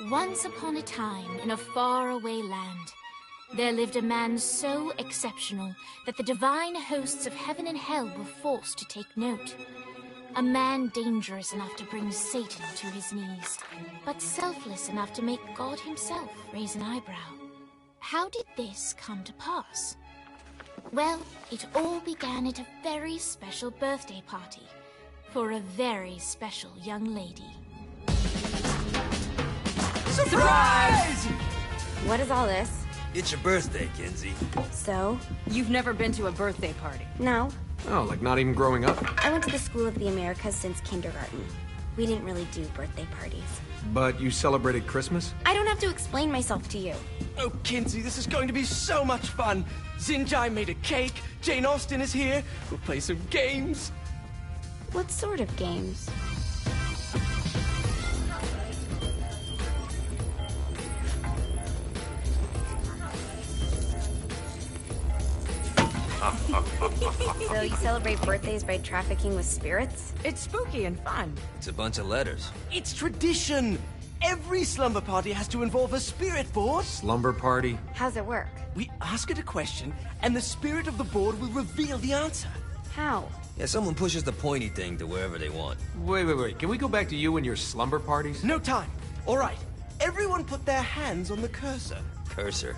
Once upon a time, in a faraway land, there lived a man so exceptional that the divine hosts of heaven and hell were forced to take note. A man dangerous enough to bring Satan to his knees, but selfless enough to make God himself raise an eyebrow. How did this come to pass? Well, it all began at a very special birthday party for a very special young lady. Surprise! What is all this? It's your birthday, Kinsey. So? You've never been to a birthday party? No. Oh, like not even growing up? I went to the School of the Americas since kindergarten. We didn't really do birthday parties. But you celebrated Christmas? I don't have to explain myself to you. Oh, Kinsey, this is going to be so much fun. Xinjai made a cake, Jane Austen is here, we'll play some games. What sort of games? So you celebrate birthdays by trafficking with spirits? It's spooky and fun. It's a bunch of letters. It's tradition. Every slumber party has to involve a spirit board. Slumber party? How's it work? We ask it a question, and the spirit of the board will reveal the answer. How? Yeah, someone pushes the pointy thing to wherever they want. Wait. Can we go back to you and your slumber parties? No time. All right. Everyone put their hands on the cursor. Cursor.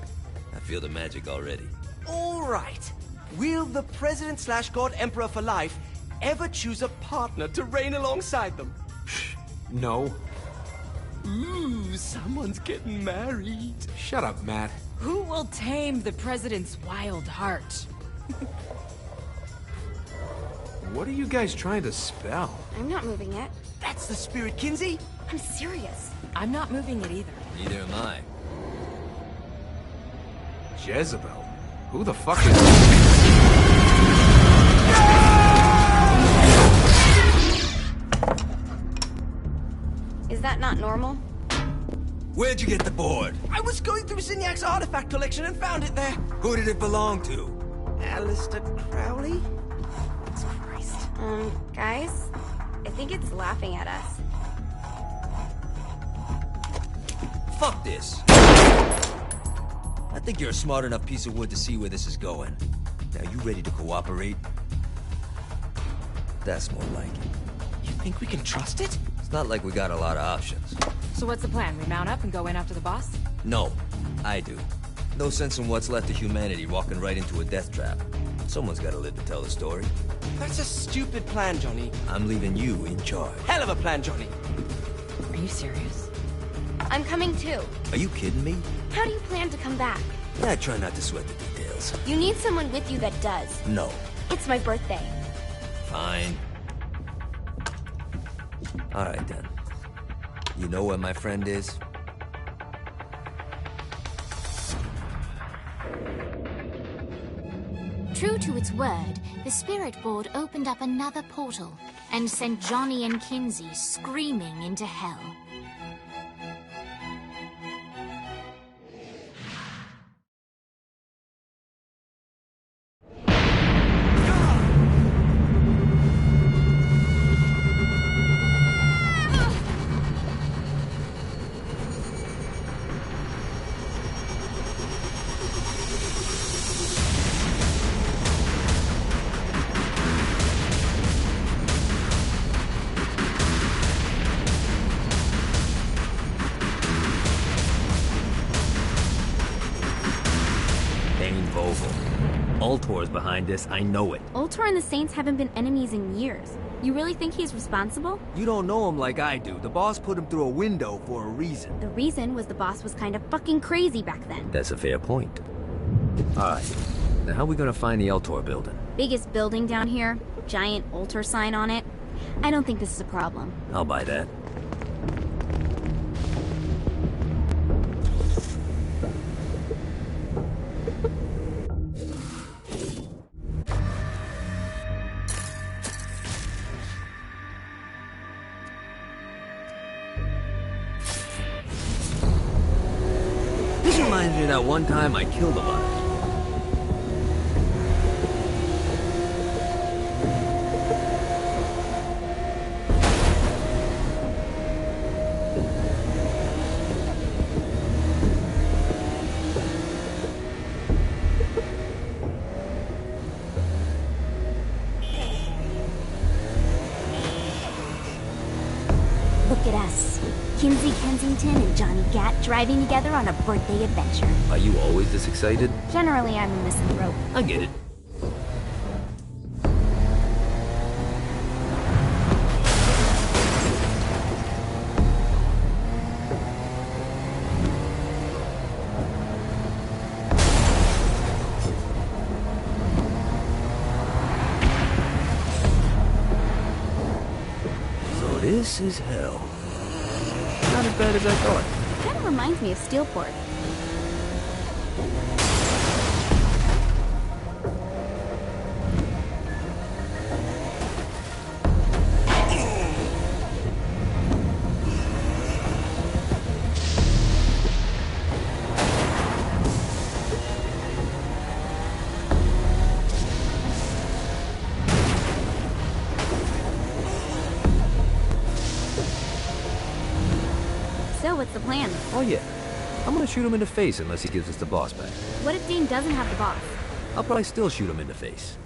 I feel the magic already. All right. Will the President/God Emperor for life ever choose a partner to reign alongside them? No. Ooh, someone's getting married. Shut up, Matt. Who will tame the president's wild heart? What are you guys trying to spell? I'm not moving it. That's the spirit, Kinsey. I'm serious. I'm not moving it either. Neither am I. Jezebel? Who the fuck is... Is that not normal? Where'd you get the board? I was going through Zinniak's artifact collection and found it there. Who did it belong to? Alistair Crowley? Christ. Guys? I think it's laughing at us. Fuck this. I think you're a smart enough piece of wood to see where this is going. Now, you ready to cooperate? That's more like it. You think we can trust it? It's not like we got a lot of options. So what's the plan? We mount up and go in after the boss? No, I do. No sense in what's left of humanity walking right into a death trap. Someone's gotta live to tell the story. That's a stupid plan, Johnny. I'm leaving you in charge. Hell of a plan, Johnny. Are you serious? I'm coming too. Are you kidding me? How do you plan to come back? Yeah, I try not to sweat the details. You need someone with you that does. No. It's my birthday. Fine. Alright then. You know where my friend is? True to its word, the spirit board opened up another portal and sent Johnny and Kinsey screaming into hell. Ultor's behind this, I know it. Ultor and the Saints haven't been enemies in years. You really think he's responsible? You don't know him like I do. The boss put him through a window for a reason. The reason was the boss was kind of fucking crazy back then. That's a fair point. Alright, now how are we gonna find the Ultor building? Biggest building down here, giant Ultor sign on it. I don't think this is a problem. I'll buy that. This reminds me of that one time I killed a lot. Skeleton and Johnny Gat driving together on a birthday adventure. Are you always this excited? Generally, I'm a misanthrope. I get it. This is hell. Not as bad as I thought. Kind of reminds me of Steelport. So, what's the plan? Oh yeah. I'm gonna shoot him in the face unless he gives us the boss back. What if Dean doesn't have the boss? I'll probably still shoot him in the face.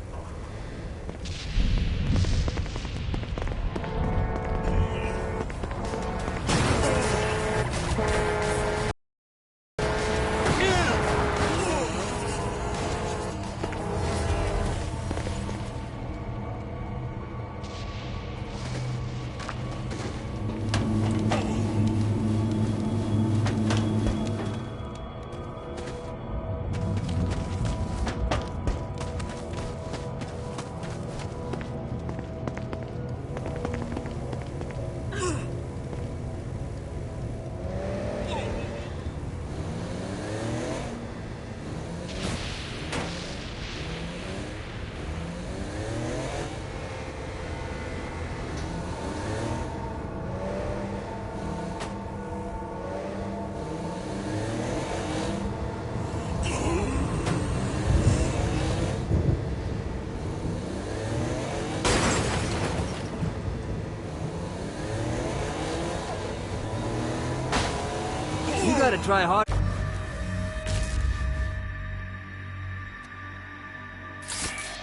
You gotta try hard.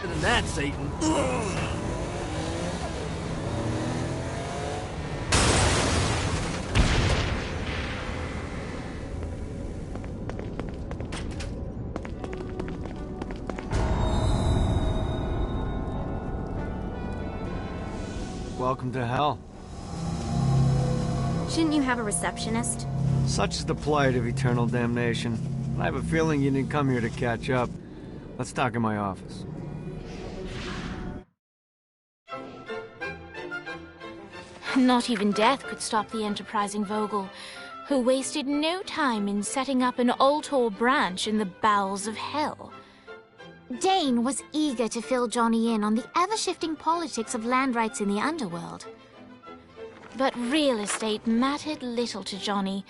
Better than that, Satan. Welcome to hell. Shouldn't you have a receptionist? Such is the plight of eternal damnation. I have a feeling you didn't come here to catch up. Let's talk in my office. Not even death could stop the enterprising Vogel, who wasted no time in setting up an Ultor branch in the bowels of hell. Dane was eager to fill Johnny in on the ever-shifting politics of land rights in the underworld. But real estate mattered little to Johnny,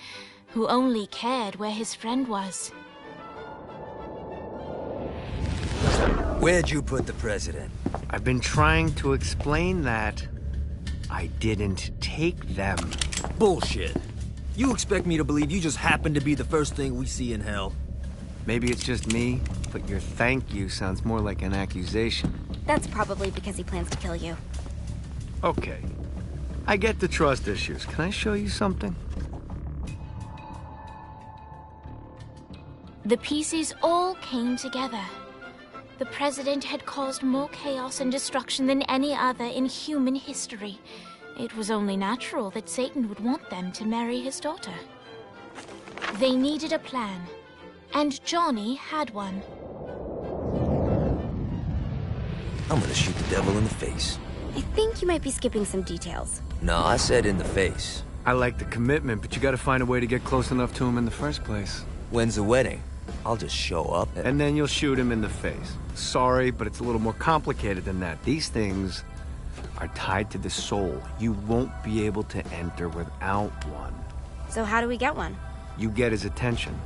who only cared where his friend was. Where'd you put the president? I've been trying to explain that. I didn't take them. Bullshit. You expect me to believe you just happened to be the first thing we see in hell? Maybe it's just me, but your thank you sounds more like an accusation. That's probably because he plans to kill you. Okay. I get the trust issues. Can I show you something? The pieces all came together. The president had caused more chaos and destruction than any other in human history. It was only natural that Satan would want them to marry his daughter. They needed a plan, and Johnny had one. I'm gonna shoot the devil in the face. I think you might be skipping some details. No, I said in the face. I like the commitment, but you gotta find a way to get close enough to him in the first place. When's the wedding? I'll just show up And then you'll shoot him in the face. Sorry, but it's a little more complicated than that. These things are tied to the soul. You won't be able to enter without one. So how do we get one? You get his attention.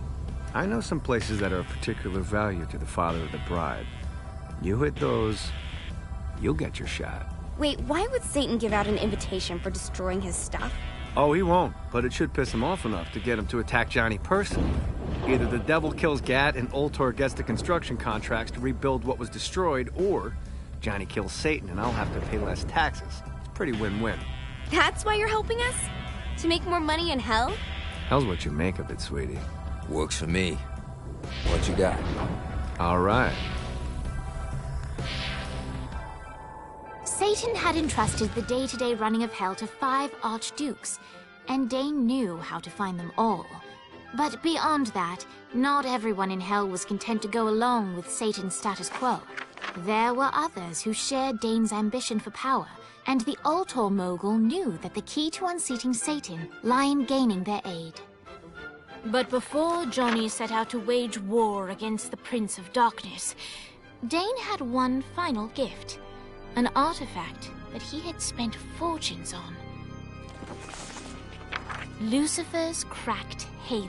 I know some places that are of particular value to the father of the bride. You hit those, you'll get your shot. Wait, why would Satan give out an invitation for destroying his stuff? Oh, he won't, but it should piss him off enough to get him to attack Johnny personally. Either the devil kills Gat and Ultor gets the construction contracts to rebuild what was destroyed, or Johnny kills Satan and I'll have to pay less taxes. It's pretty win-win. That's why you're helping us? To make more money in hell? How's what you make of it, sweetie? Works for me. What you got? All right. Satan had entrusted the day-to-day running of Hell to 5 archdukes, and Dane knew how to find them all. But beyond that, not everyone in Hell was content to go along with Satan's status quo. There were others who shared Dane's ambition for power, and the Ultor mogul knew that the key to unseating Satan lay in gaining their aid. But before Johnny set out to wage war against the Prince of Darkness, Dane had one final gift, an artifact that he had spent fortunes on. Lucifer's cracked halo.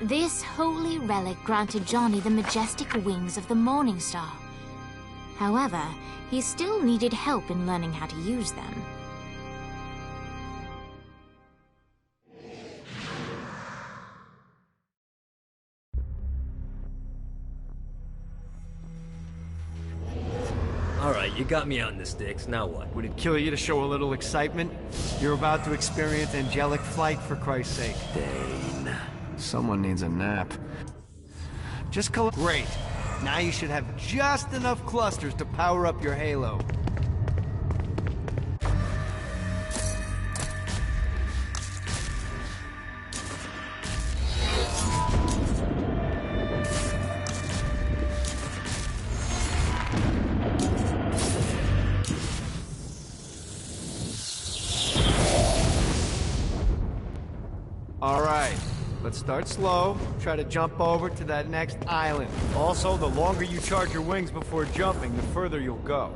This holy relic granted Johnny the majestic wings of the Morning Star. However, he still needed help in learning how to use them. Alright, you got me out in the sticks, now what? Would it kill you to show a little excitement? You're about to experience angelic flight, for Christ's sake. Dane. Someone needs a nap. Just collect. Great. Now you should have just enough clusters to power up your halo. All right, let's start slow. Try to jump over to that next island. Also, the longer you charge your wings before jumping, the further you'll go.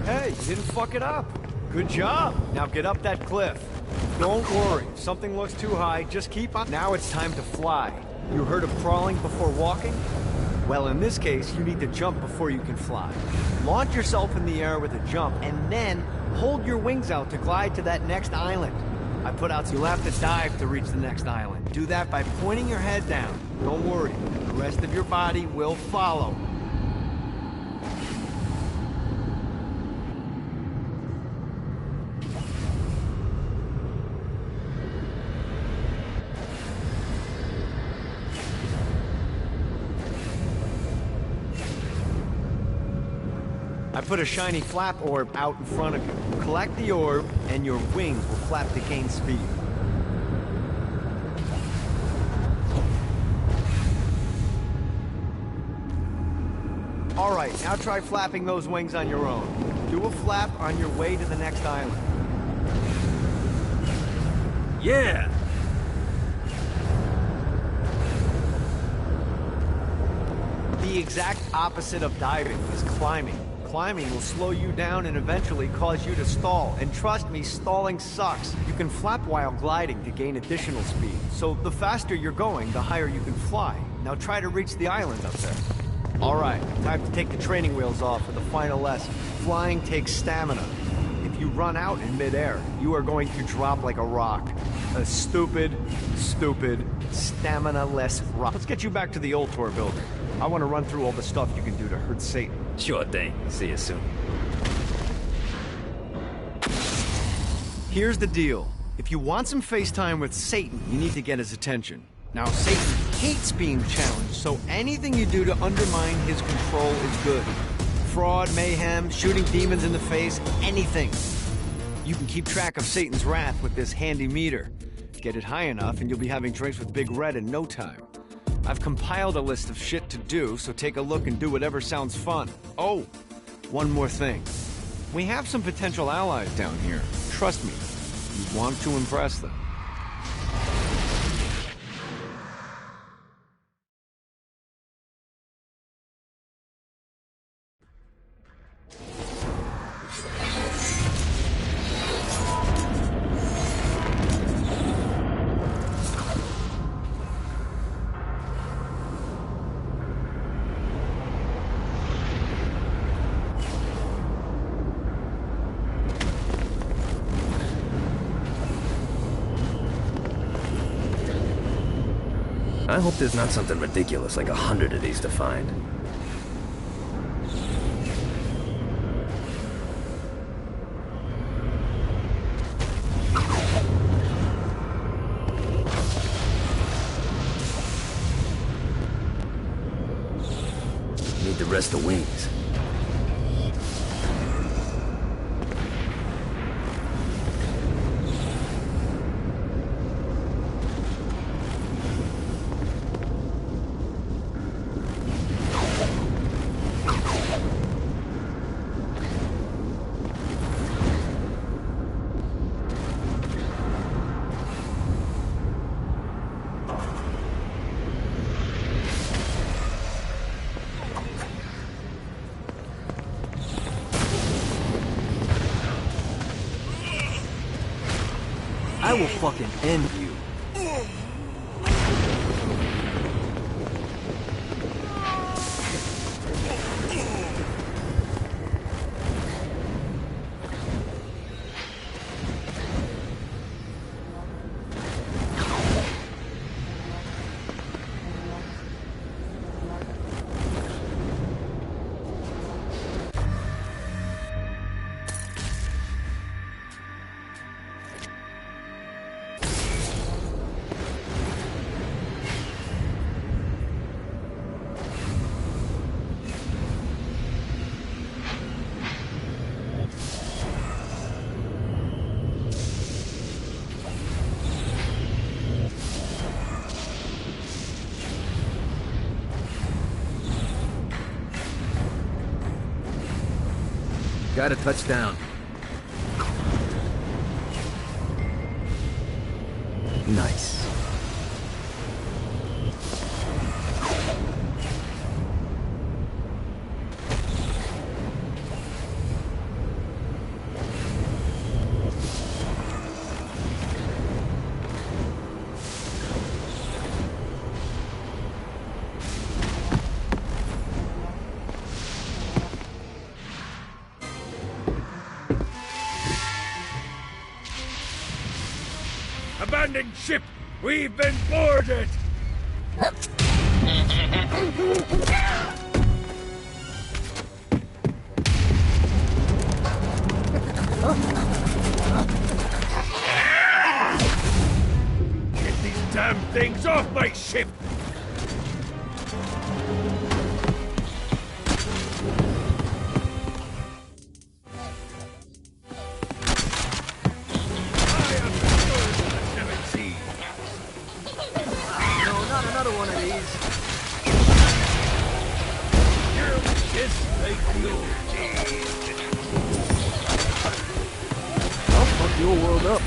Hey, you didn't fuck it up. Good job. Now get up that cliff. Don't worry. If something looks too high, just keep on. Now it's time to fly. You heard of crawling before walking? Well, in this case, you need to jump before you can fly. Launch yourself in the air with a jump, and then hold your wings out to glide to that next island. I put out so you'll have to dive to reach the next island. Do that by pointing your head down. Don't worry. The rest of your body will follow. I put a shiny flap orb out in front of you. Collect the orb, and your wings will flap to gain speed. All right, now try flapping those wings on your own. Do a flap on your way to the next island. Yeah! The exact opposite of diving is climbing. Climbing will slow you down and eventually cause you to stall. And trust me, stalling sucks. You can flap while gliding to gain additional speed. So the faster you're going, the higher you can fly. Now try to reach the island up there. All right, time to take the training wheels off for the final lesson. Flying takes stamina. If you run out in midair, you are going to drop like a rock. A stupid, stamina-less rock. Let's get you back to the Ultor building. I want to run through all the stuff you can do to hurt Satan. Sure thing. See you soon. Here's the deal. If you want some FaceTime with Satan, you need to get his attention. Now, Satan hates being challenged, so anything you do to undermine his control is good. Fraud, mayhem, shooting demons in the face, anything. You can keep track of Satan's wrath with this handy meter. Get it high enough and you'll be having drinks with Big Red in no time. I've compiled a list of shit to do, so take a look and do whatever sounds fun. Oh, one more thing. We have some potential allies down here. Trust me, you want to impress them. I hope there's not something ridiculous like 100 of these to find. Need the rest of wings. I will fucking end you. Got a touchdown. Nice. Abandoned ship! We've been boarded! Get these damn things off my ship! Your world up.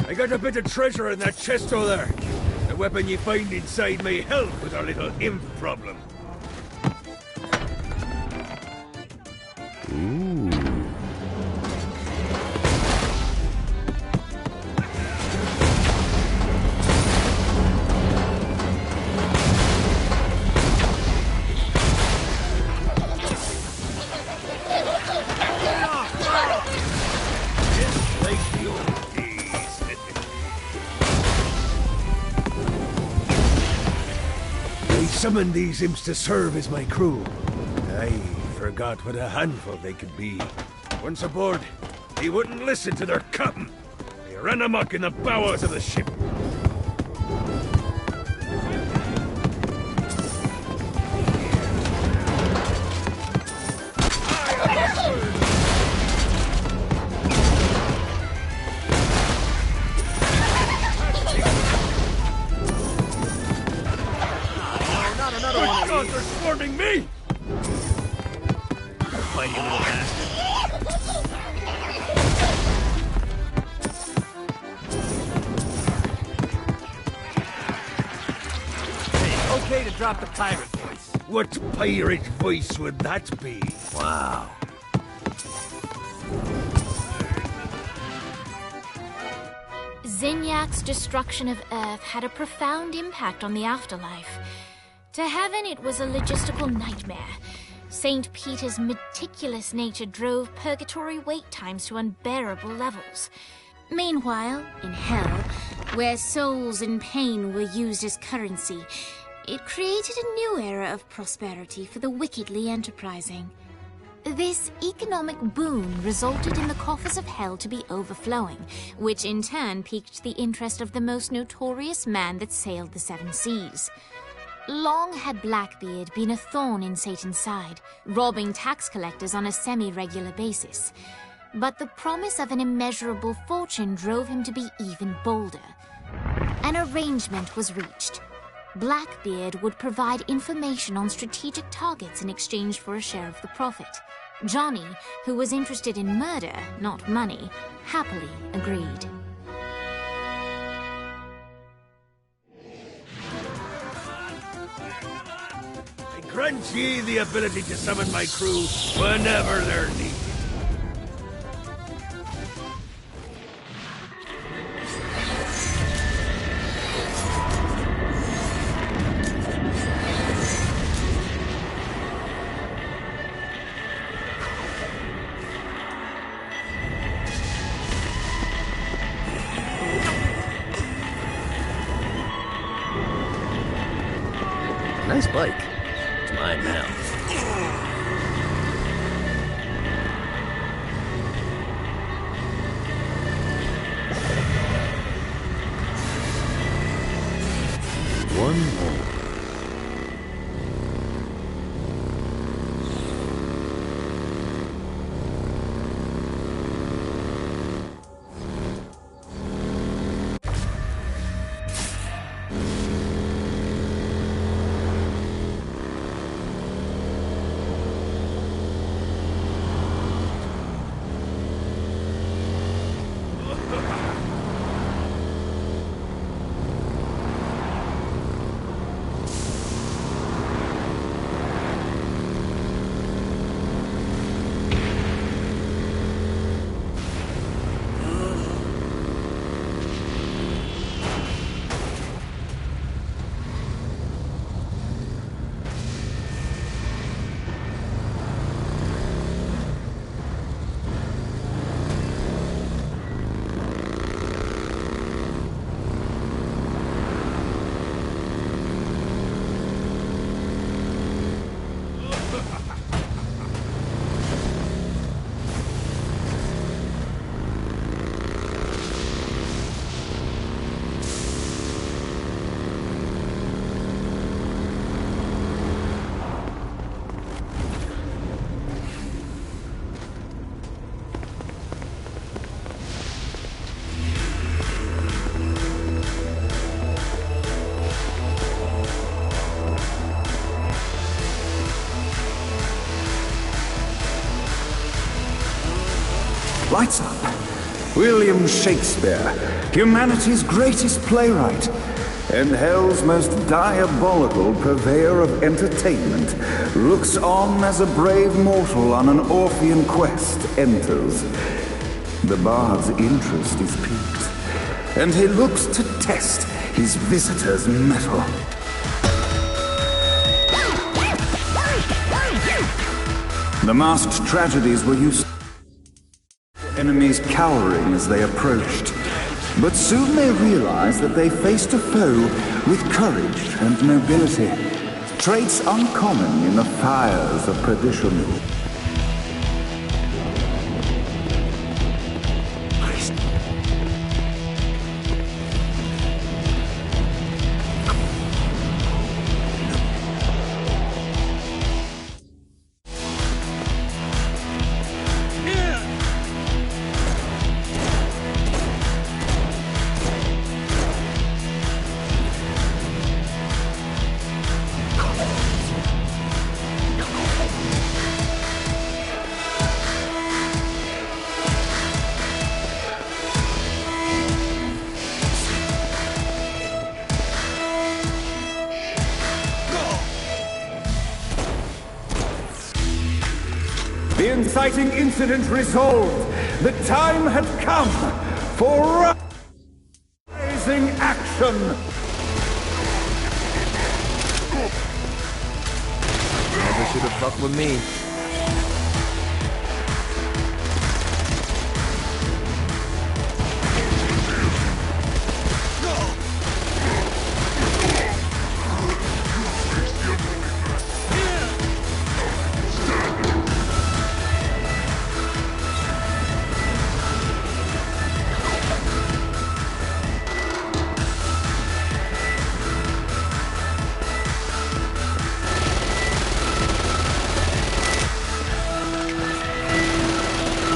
I got a bit of treasure in that chest over there. The weapon you find inside may help with our little imp problem. Summoned these imps to serve as my crew. I forgot what a handful they could be. Once aboard, they wouldn't listen to their captain. They ran amok in the bowels of the ship. They're swarming me! Fight you, little bastard. Hey, okay to drop the pirate voice. What pirate voice would that be? Wow. Zinyak's destruction of Earth had a profound impact on the afterlife. To heaven, it was a logistical nightmare. St. Peter's meticulous nature drove purgatory wait times to unbearable levels. Meanwhile, in hell, where souls in pain were used as currency, it created a new era of prosperity for the wickedly enterprising. This economic boom resulted in the coffers of hell to be overflowing, which in turn piqued the interest of the most notorious man that sailed the seven seas. Long had Blackbeard been a thorn in Satan's side, robbing tax collectors on a semi-regular basis. But the promise of an immeasurable fortune drove him to be even bolder. An arrangement was reached. Blackbeard would provide information on strategic targets in exchange for a share of the profit. Johnny, who was interested in murder, not money, happily agreed. I grant ye the ability to summon my crew whenever they're needed. Nice bike. It's mine now. One more. Lights up. William Shakespeare, humanity's greatest playwright, and hell's most diabolical purveyor of entertainment, looks on as a brave mortal on an Orphean quest enters. The bard's interest is piqued, and he looks to test his visitor's mettle. The masked tragedies were used enemies cowering as they approached. But soon they realized that they faced a foe with courage and nobility, traits uncommon in the fires of perdition. inciting incident resolved. The time had come for rising action. Never should have fucked with me.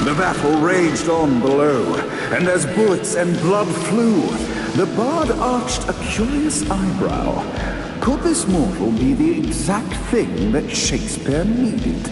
The battle raged on below, and as bullets and blood flew, the bard arched a curious eyebrow. Could this mortal be the exact thing that Shakespeare needed?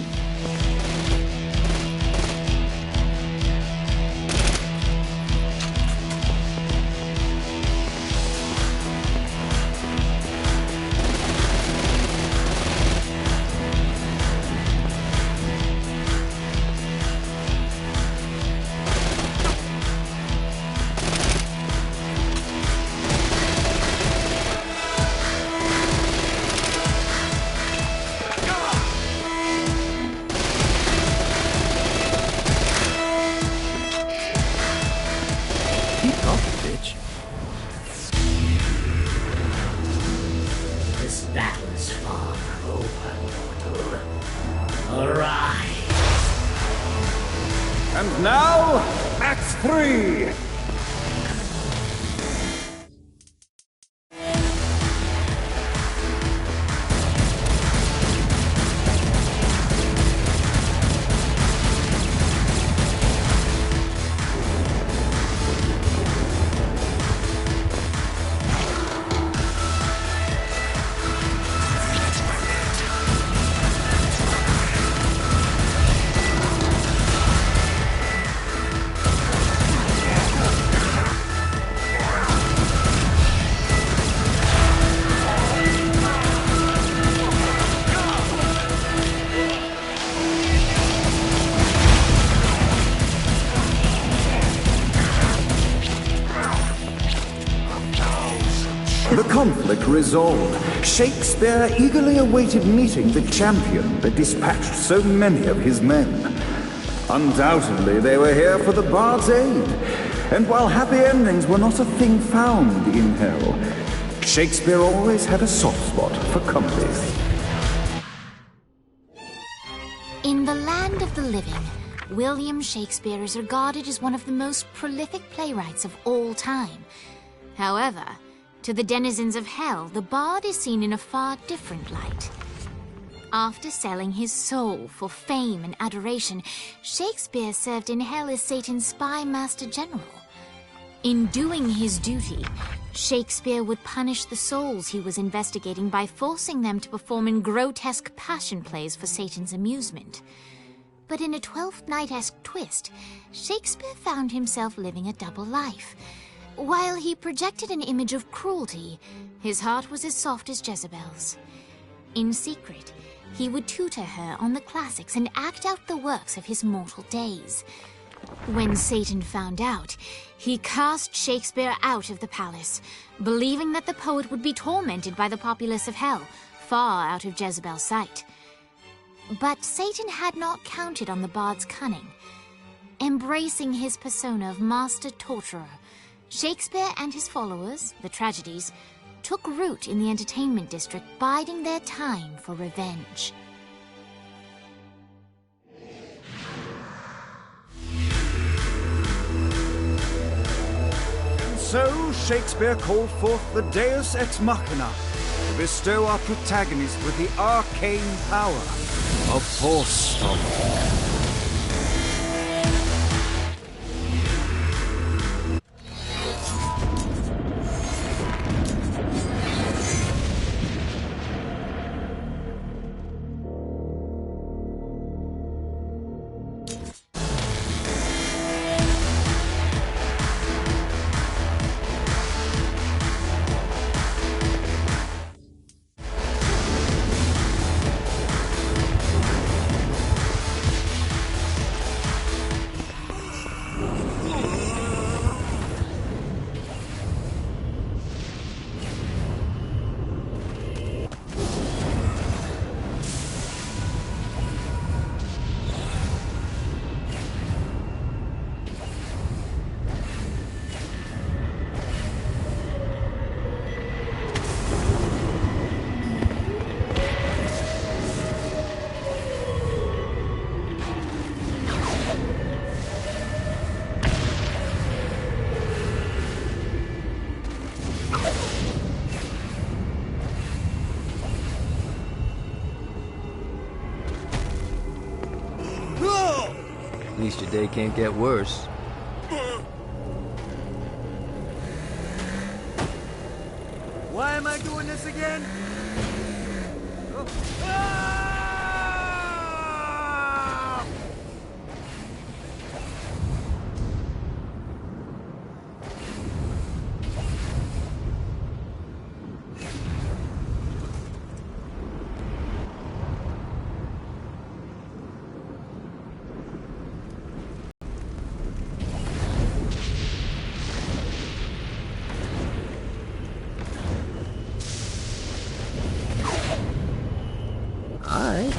This battle is far from over, mortal. Arise! And now, Act 3! The conflict resolved, Shakespeare eagerly awaited meeting the champion that dispatched so many of his men. Undoubtedly, they were here for the bard's aid, and while happy endings were not a thing found in hell, Shakespeare always had a soft spot for comedies. In the land of the living, William Shakespeare is regarded as one of the most prolific playwrights of all time. However, to the denizens of hell, the bard is seen in a far different light. After selling his soul for fame and adoration, Shakespeare served in hell as Satan's spy master general. In doing his duty, Shakespeare would punish the souls he was investigating by forcing them to perform in grotesque passion plays for Satan's amusement. But in a Twelfth Night-esque twist, Shakespeare found himself living a double life. While he projected an image of cruelty, his heart was as soft as Jezebel's. In secret, he would tutor her on the classics and act out the works of his mortal days. When Satan found out, he cast Shakespeare out of the palace, believing that the poet would be tormented by the populace of hell, far out of Jezebel's sight. But Satan had not counted on the bard's cunning. Embracing his persona of master torturer, Shakespeare and his followers, the tragedies, took root in the entertainment district, biding their time for revenge. And so Shakespeare called forth the Deus Ex Machina to bestow our protagonist with the arcane power of force stomping. At least your day can't get worse. Why am I doing this again? Alright.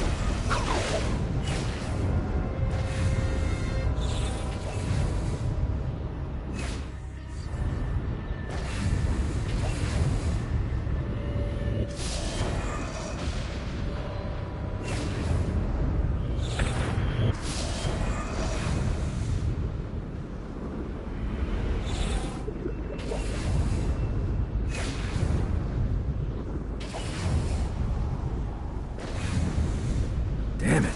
Damn it.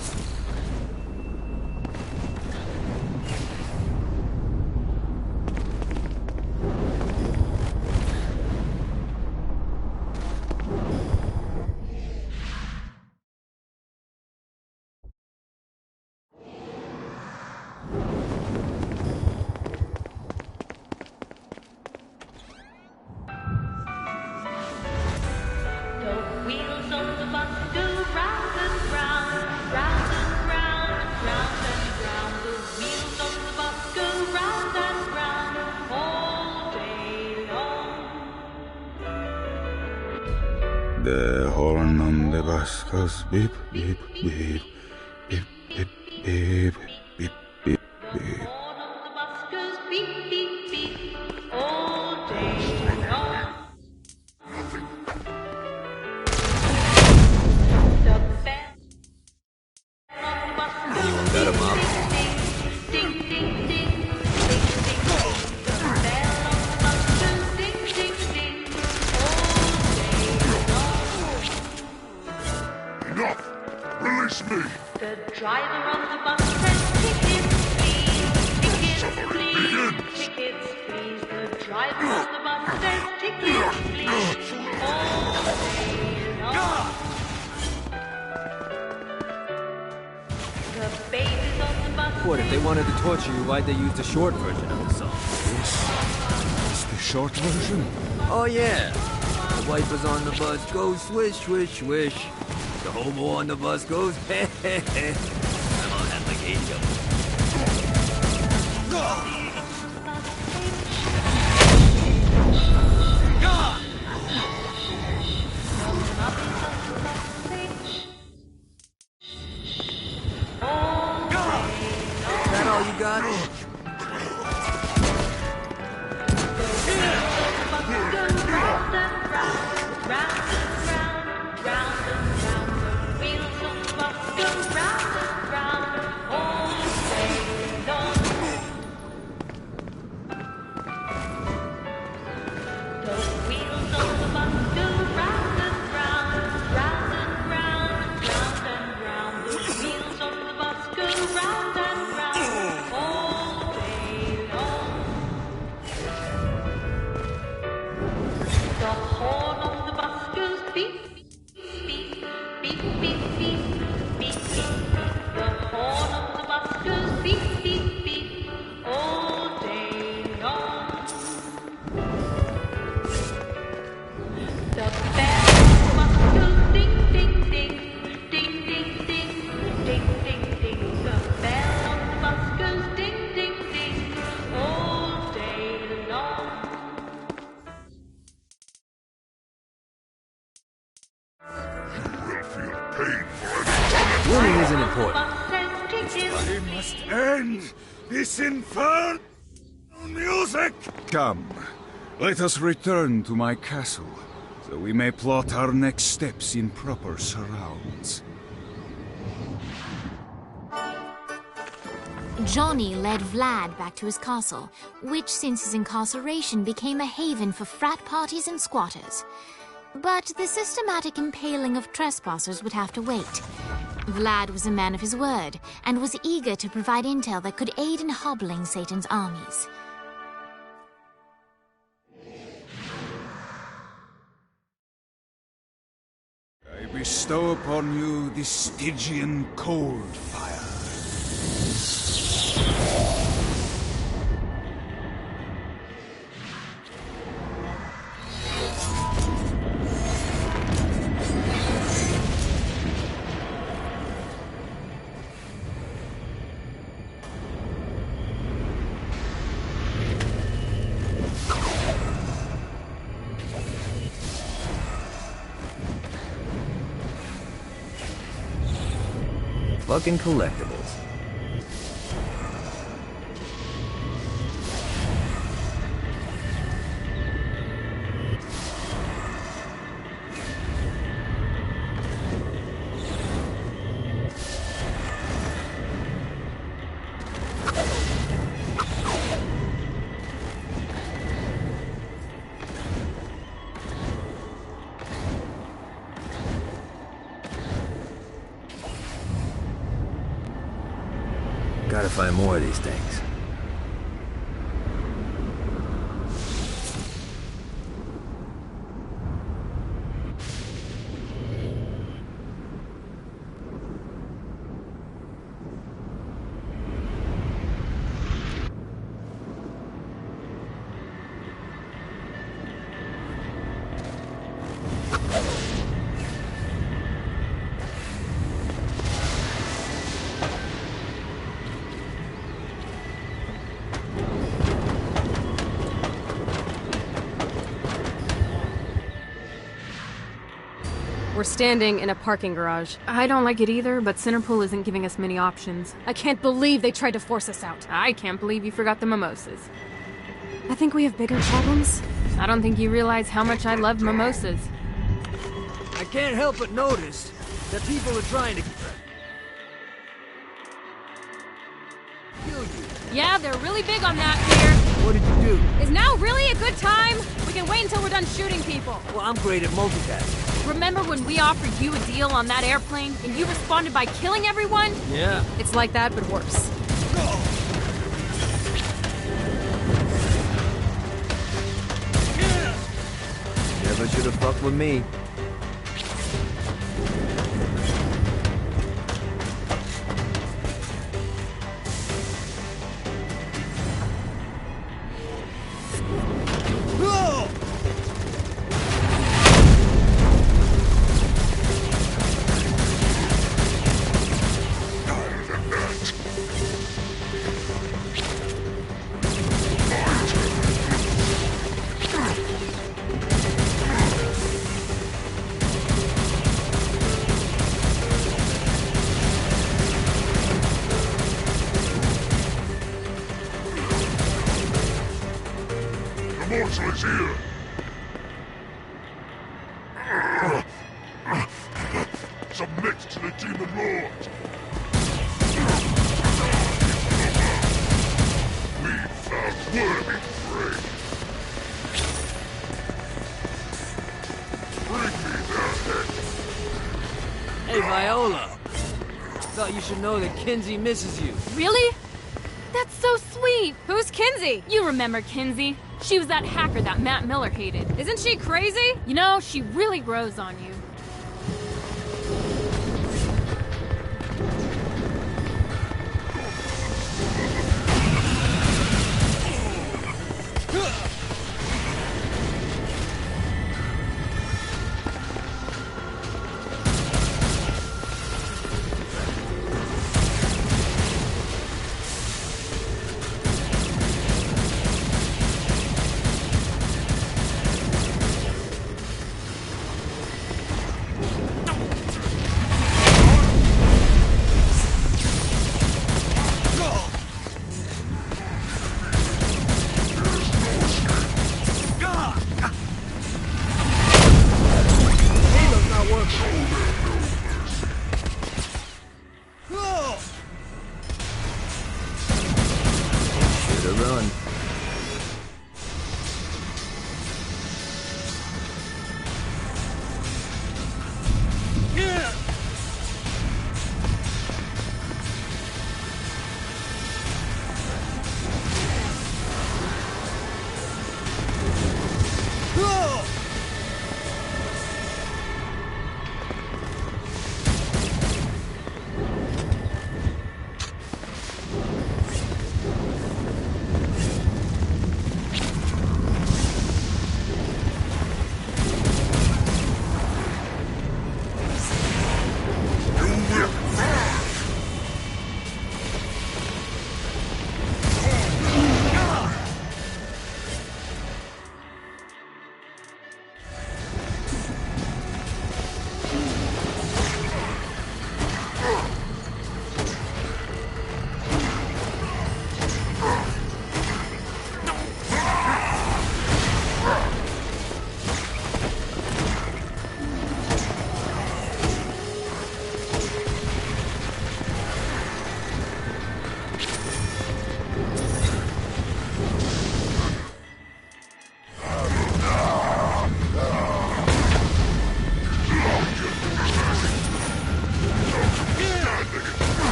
The horn on the bus goes beep, beep, beep, beep, beep, beep, beep, beep, beep. Anyone got him up? Enough! Release me! The driver on the bus says tickets, please. Tickets, please. Tickets, please. The driver on the bus says tickets, please. All day long. The babies on the bus. What, if they wanted to torture you, why'd they use the short version of the song? This is the short version? Oh yeah. The wipers on the bus go swish, swish, swish. The hobo on the bus goes heh heh heh. I'm on that like 8 of Is that all you got? Winning isn't important. I must end this infernal music! Come, let us return to my castle, so we may plot our next steps in proper surrounds. Johnny led Vlad back to his castle, which since his incarceration became a haven for frat parties and squatters. But the systematic impaling of trespassers would have to wait. Vlad was a man of his word, and was eager to provide intel that could aid in hobbling Satan's armies. I bestow upon you the Stygian cold fire. Fucking collectibles. Gotta find more of these things. We're standing in a parking garage. I don't like it either, but Centerpool isn't giving us many options. I can't believe they tried to force us out. I can't believe you forgot the mimosas. I think we have bigger problems. I don't think you realize how much I love mimosas. I can't help but notice that people are trying to kill you. Yeah, they're really big on that here. What did you do? Is now really a good time? We can wait until we're done shooting people. Well, I'm great at multitasking. Remember when we offered you a deal on that airplane and you responded by killing everyone? Yeah. It's like that, but worse. Never should have fucked with me. Morsel is here! Submit to the Demon Lord! We found worthy prey! Bring me their head! Hey, Viola! Thought you should know that Kinsey misses you. Really? That's so sweet! Who's Kinsey? You remember Kinsey. She was that hacker that Matt Miller hated. Isn't she crazy? You know, she really grows on you.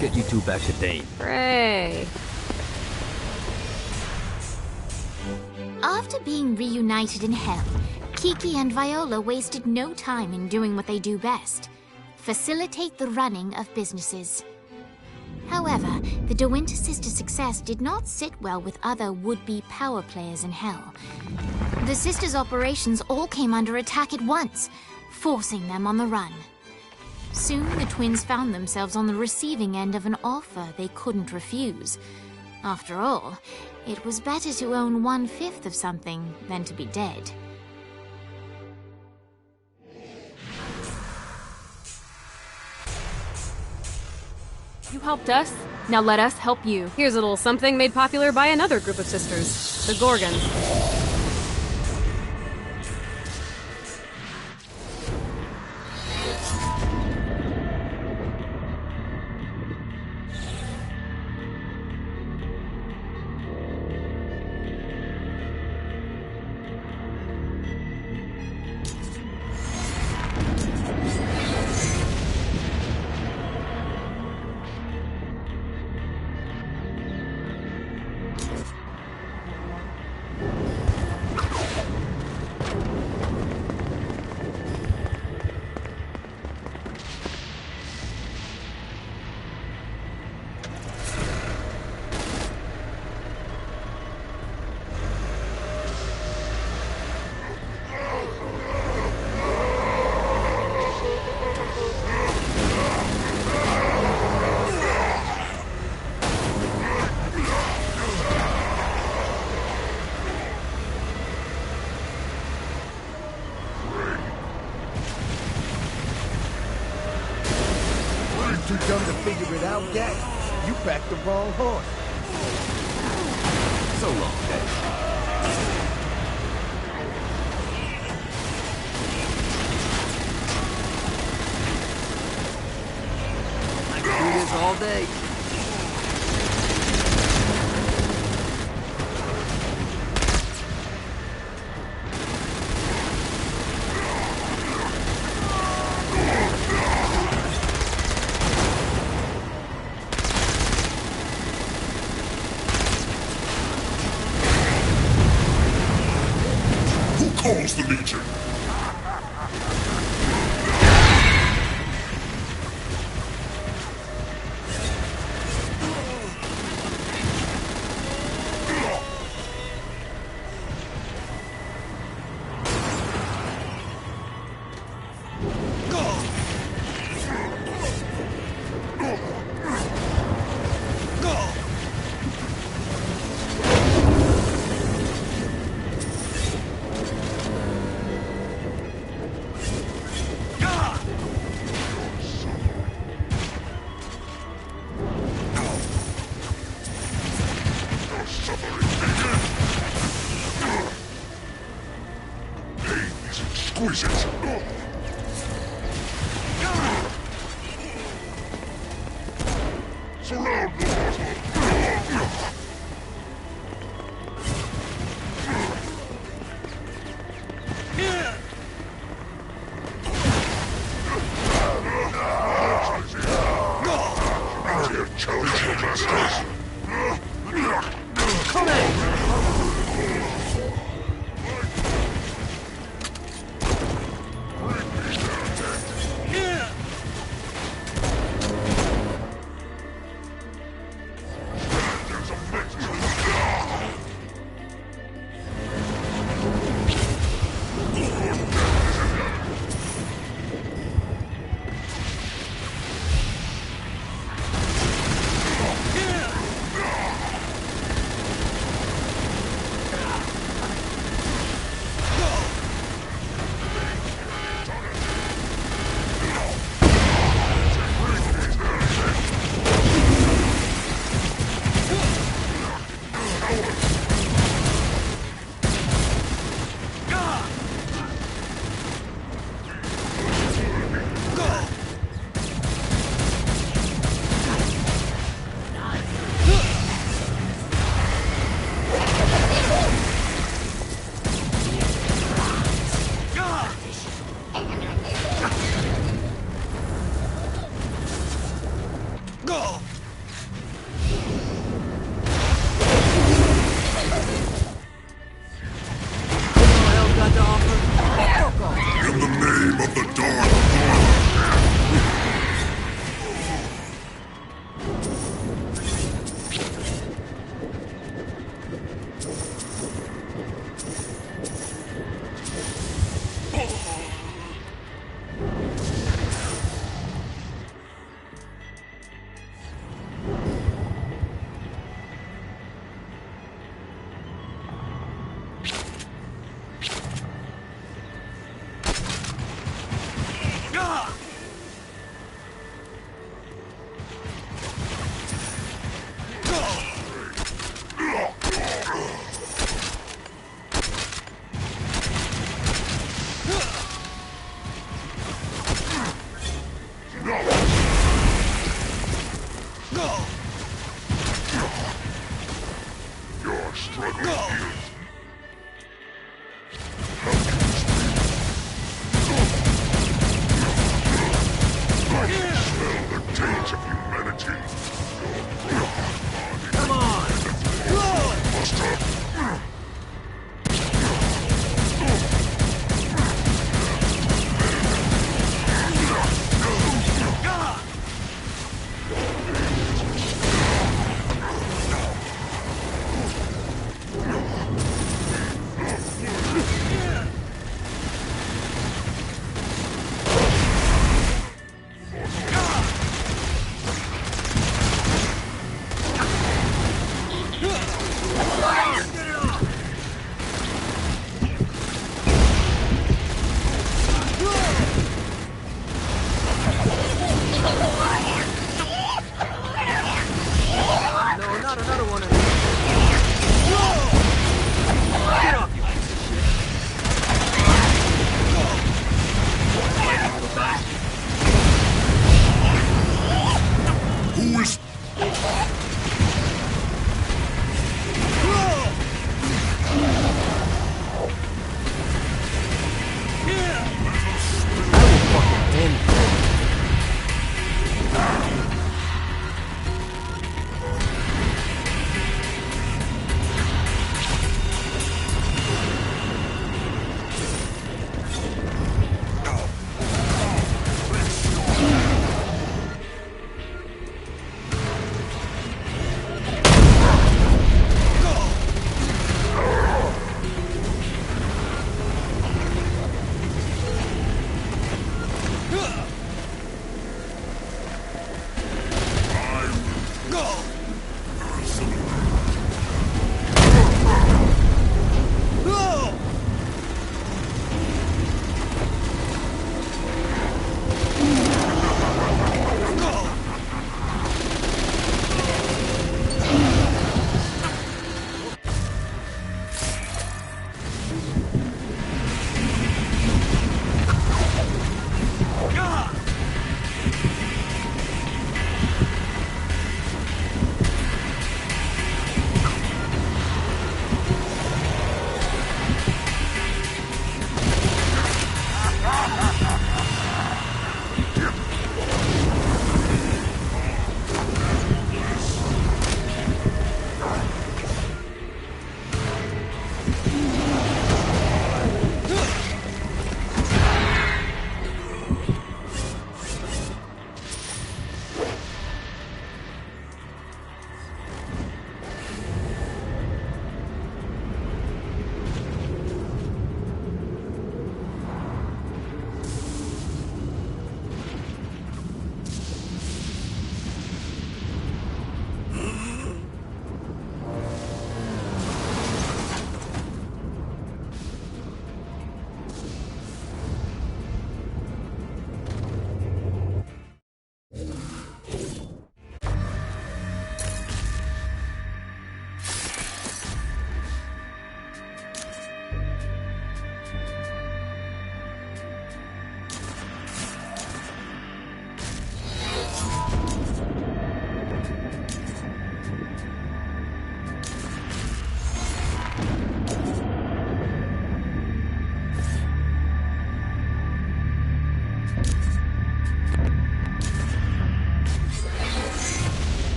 Let's get you two back to Dane. Hooray. After being reunited in Hell, Kiki and Viola wasted no time in doing what they do best: facilitate the running of businesses. However, the De Winter sisters' success did not sit well with other would-be power players in Hell. The sisters' operations all came under attack at once, forcing them on the run. Soon, the twins found themselves on the receiving end of an offer they couldn't refuse. After all, it was better to own 1/5 of something than to be dead. You helped us, now let us help you. Here's a little something made popular by another group of sisters, the Gorgons. Too dumb to figure it out, Gat? You backed the wrong horse. So long, Gat. I can do this all day. Calls the Legion. Exquisite. Surround the bottle. Challenge your masters. Come in! Go!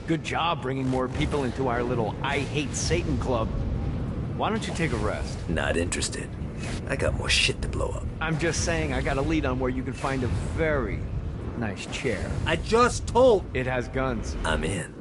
Good job bringing more people into our little I Hate Satan club. Why don't you take a rest? Not interested. I got more shit to blow up. I'm just saying I got a lead on where you can find a very nice chair. I just told... It has guns. I'm in.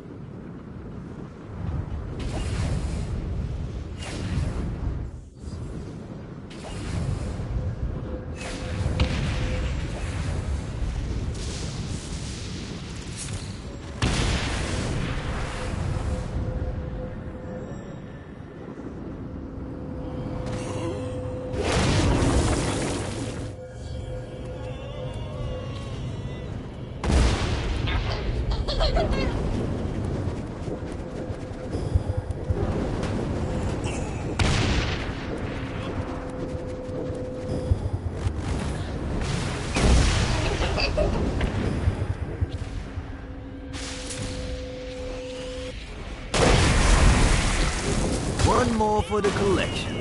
One more for the collection.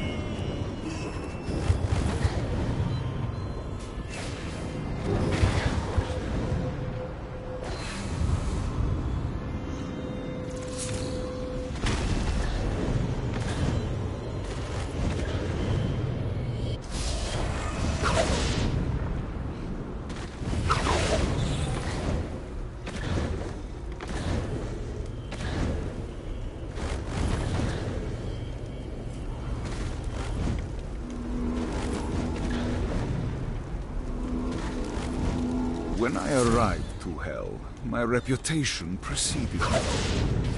When I arrived to Hell, my reputation preceded me,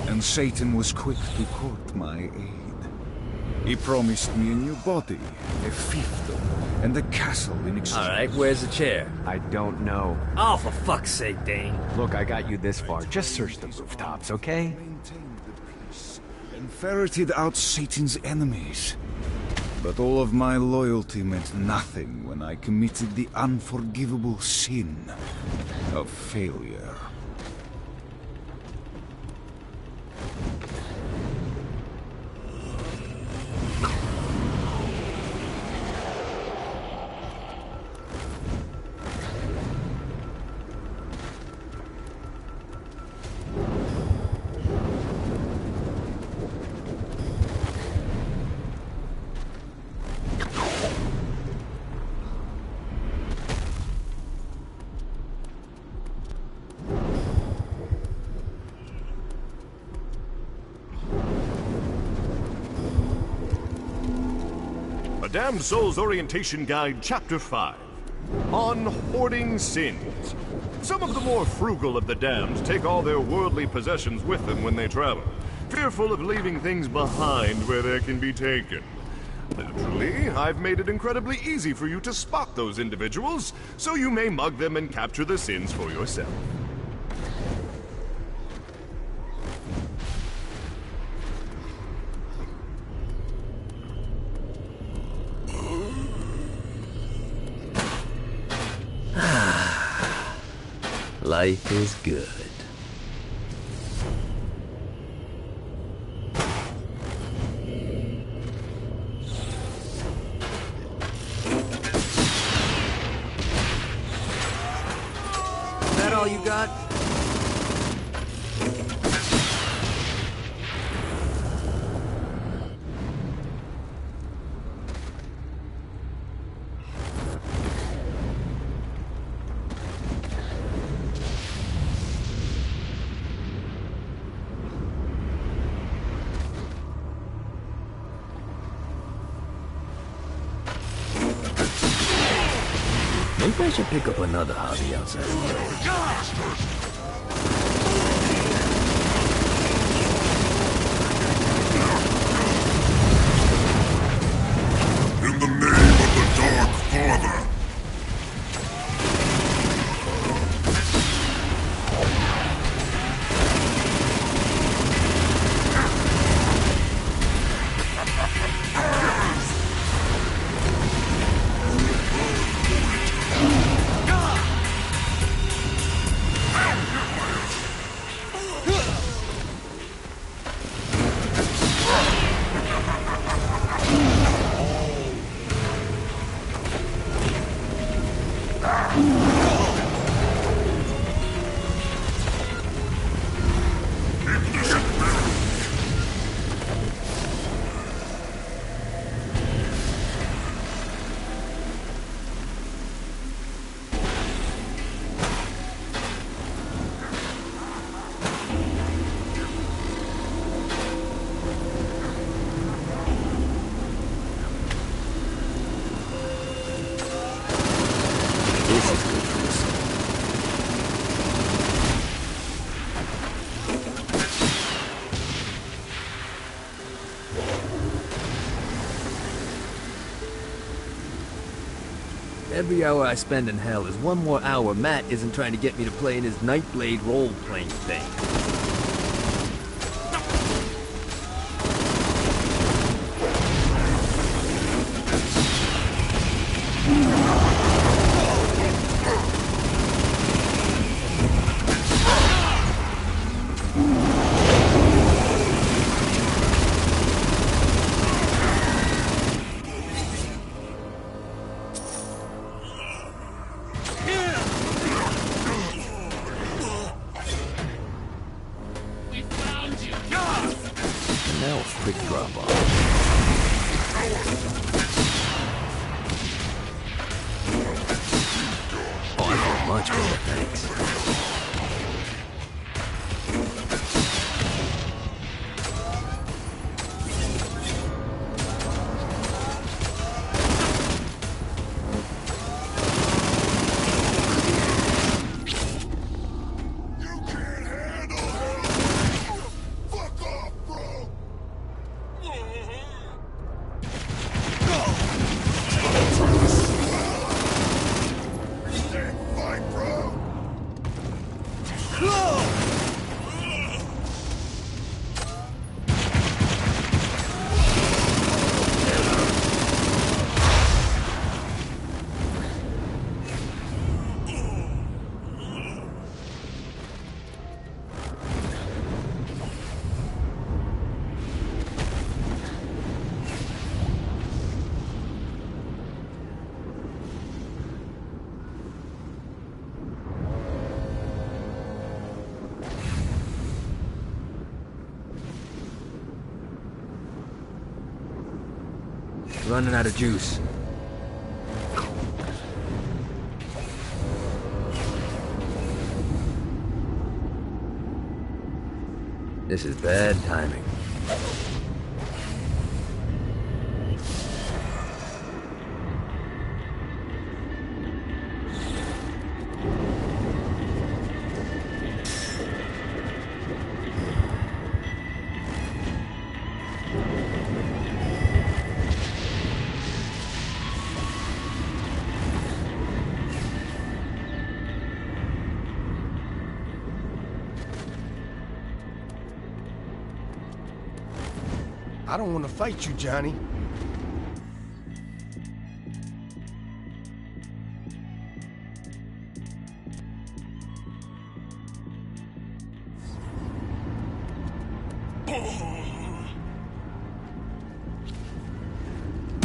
and Satan was quick to court my aid. He promised me a new body, a fiefdom, and a castle in exchange. Alright, where's the chair? I don't know. Oh, for fuck's sake, Dane. Look, I got you this far. Just search the rooftops, okay? Maintained the peace and ferreted out Satan's enemies. But all of my loyalty meant nothing when I committed the unforgivable sin of failure. A Damned Souls Orientation Guide, Chapter 5. On Hoarding Sins. Some of the more frugal of the damned take all their worldly possessions with them when they travel, fearful of leaving things behind where they can be taken. Naturally, I've made it incredibly easy for you to spot those individuals, so you may mug them and capture the sins for yourself. Life is good. Is that all you got? Maybe I should pick up another hobby outside. In the name of the Dark Father. Every hour I spend in hell is one more hour Matt isn't trying to get me to play in his Nightblade role-playing thing. Now a quick drop off. Oh, I feel much better, thanks. Running out of juice. This is bad timing. I don't want to fight you, Johnny.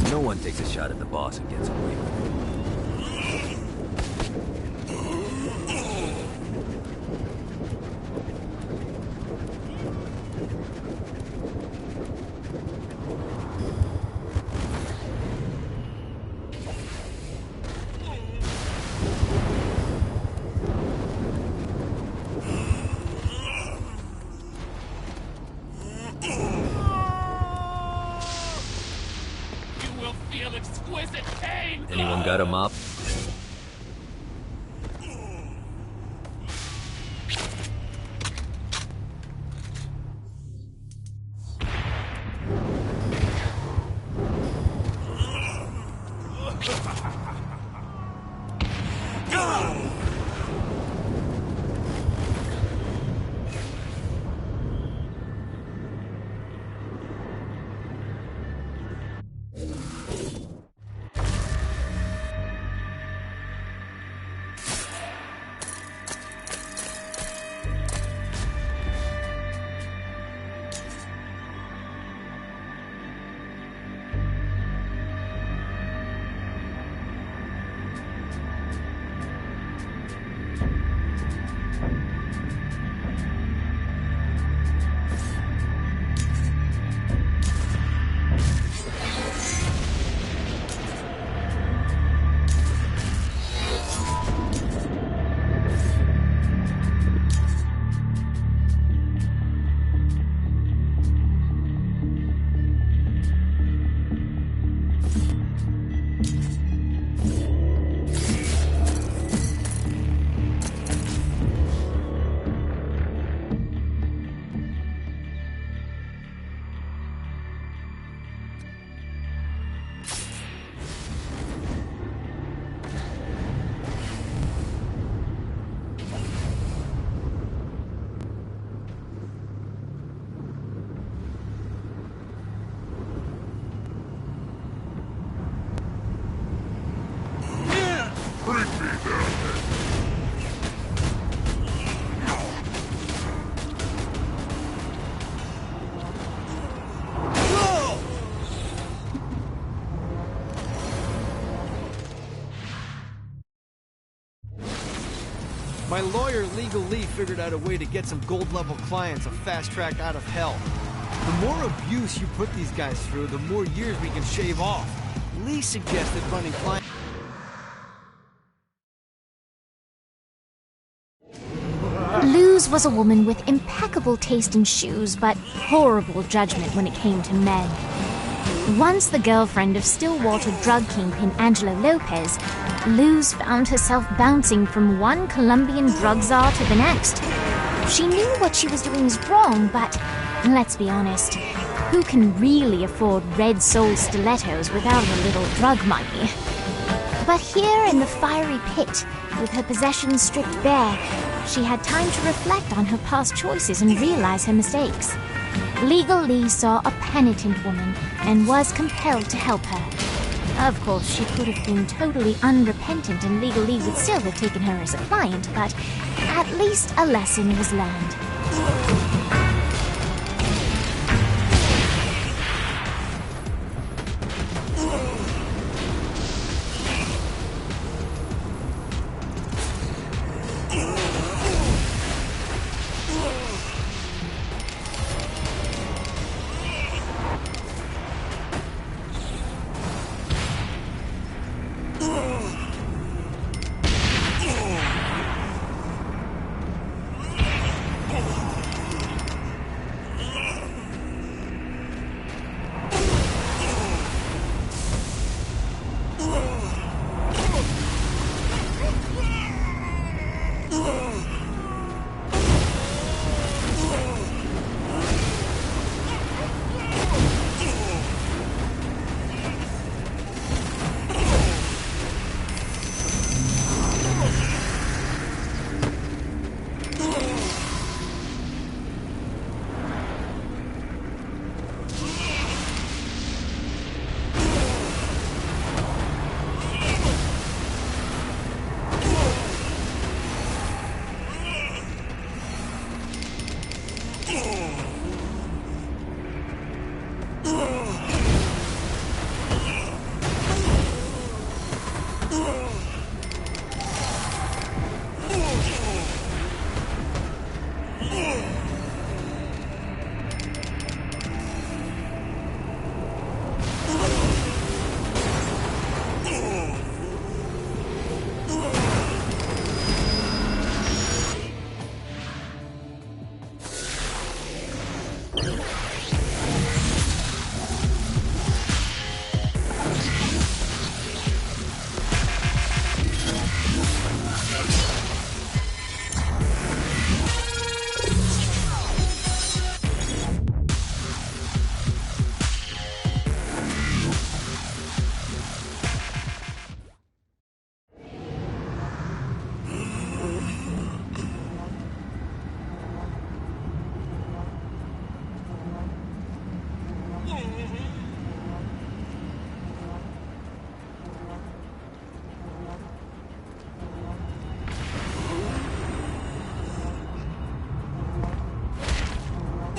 No one takes a shot at the boss and gets away with it. Anyone got a mop? My lawyer, Legal Lee, figured out a way to get some gold-level clients a fast track out of hell. The more abuse you put these guys through, the more years we can shave off. Lee suggested running clients... Luz was a woman with impeccable taste in shoes, but horrible judgment when it came to men. Once the girlfriend of Stillwater drug kingpin Angelo Lopez, Luz found herself bouncing from one Colombian drug czar to the next. She knew what she was doing was wrong, but let's be honest, who can really afford red-soled stilettos without a little drug money? But here in the fiery pit, with her possessions stripped bare, she had time to reflect on her past choices and realize her mistakes. Legal Lee saw a penitent woman and was compelled to help her. Of course, she could have been totally unrepentant and Legal Lee would still have taken her as a client, but at least a lesson was learned.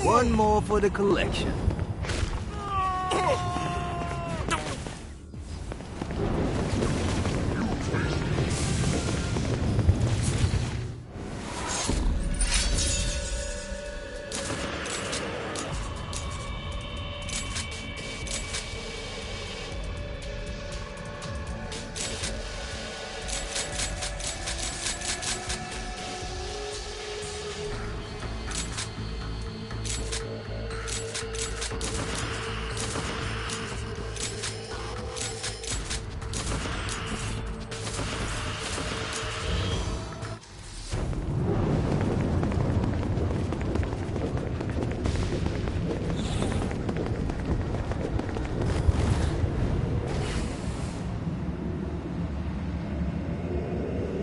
One more for the collection.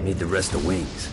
Need the rest of wings.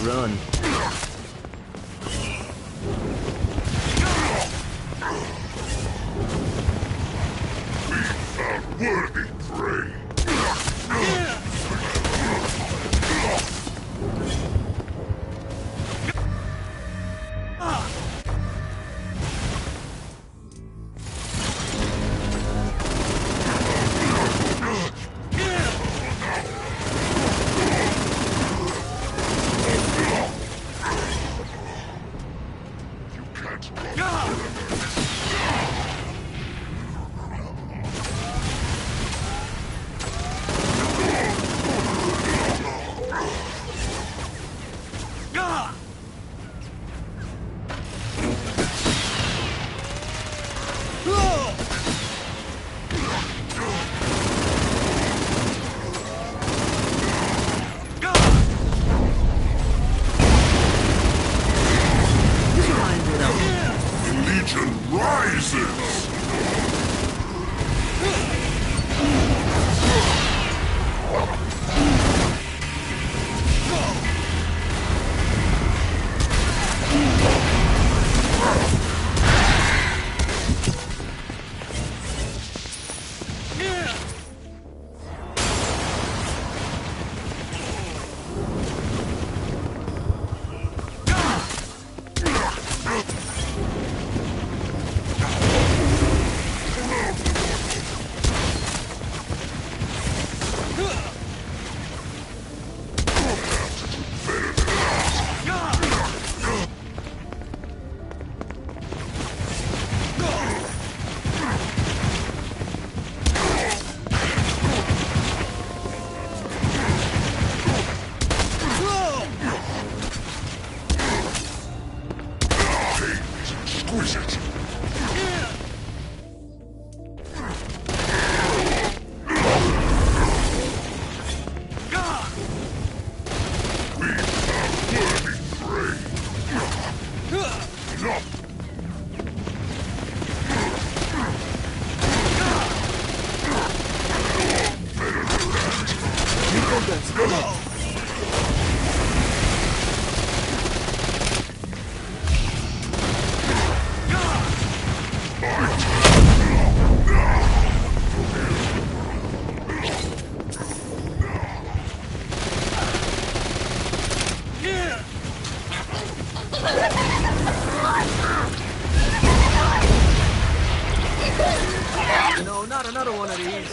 Run. Worthy prey. No, not another one of these.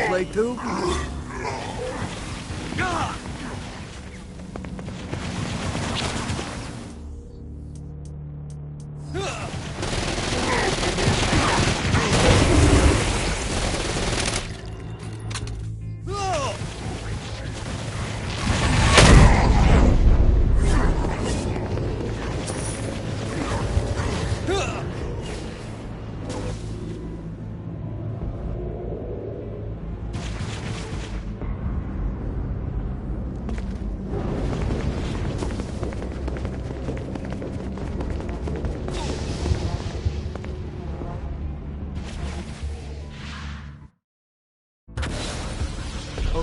Play too?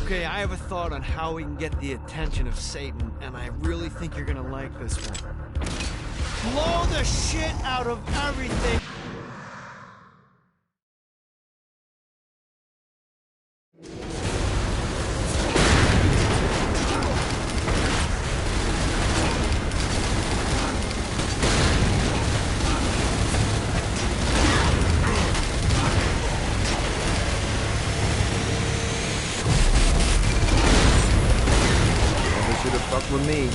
Okay, I have a thought on how we can get the attention of Satan, and I really think you're gonna like this one. Blow the shit out of everything! Fuck with me.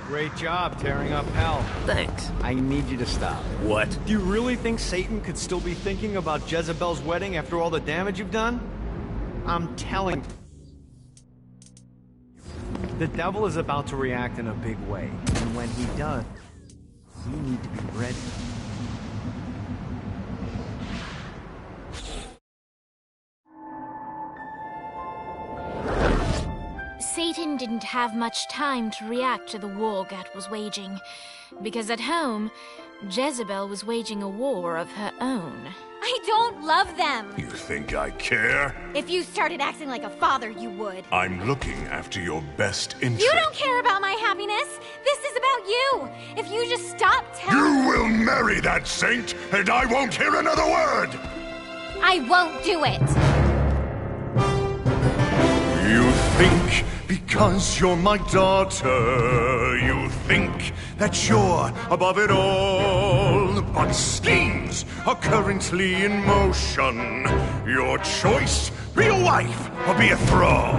Great job tearing up hell. Thanks. I need you to stop. What? Do you really think Satan could still be thinking about Jezebel's wedding after all the damage you've done? I'm telling you. The devil is about to react in a big way, and when he does, you need to be ready. Satan didn't have much time to react to the war Gat was waging, because at home, Jezebel was waging a war of her own. I don't love them! You think I care? If you started acting like a father, you would. I'm looking after your best interest. You don't care about my happiness! This is about you! If you just stop telling— You will marry that saint, and I won't hear another word! I won't do it! You think because you're my daughter, you think that you're above it all. But schemes are currently in motion. Your choice, be a wife or be a thrall.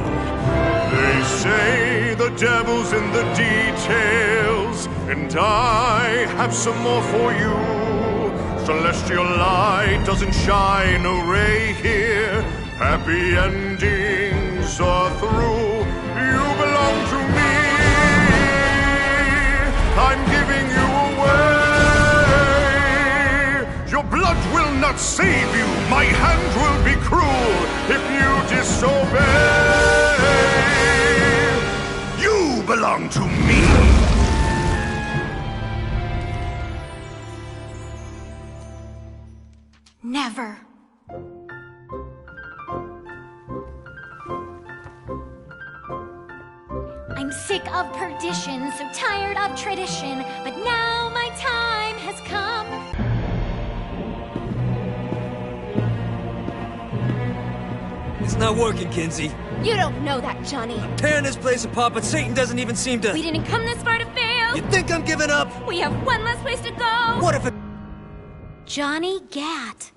They say the devil's in the details, and I have some more for you. Celestial light doesn't shine a ray here. Happy endings are through. You belong to me. I'm giving you away. Your blood will not save you. My hand will be cruel if you disobey. You belong to me. Never. I'm sick of perdition, so tired of tradition, but now my time has come. It's not working, Kinsey. You don't know that, Johnny. Tearing this place apart, but Satan doesn't even seem to... We didn't come this far to fail. You think I'm giving up? We have one less place to go. What if it... Johnny Gat.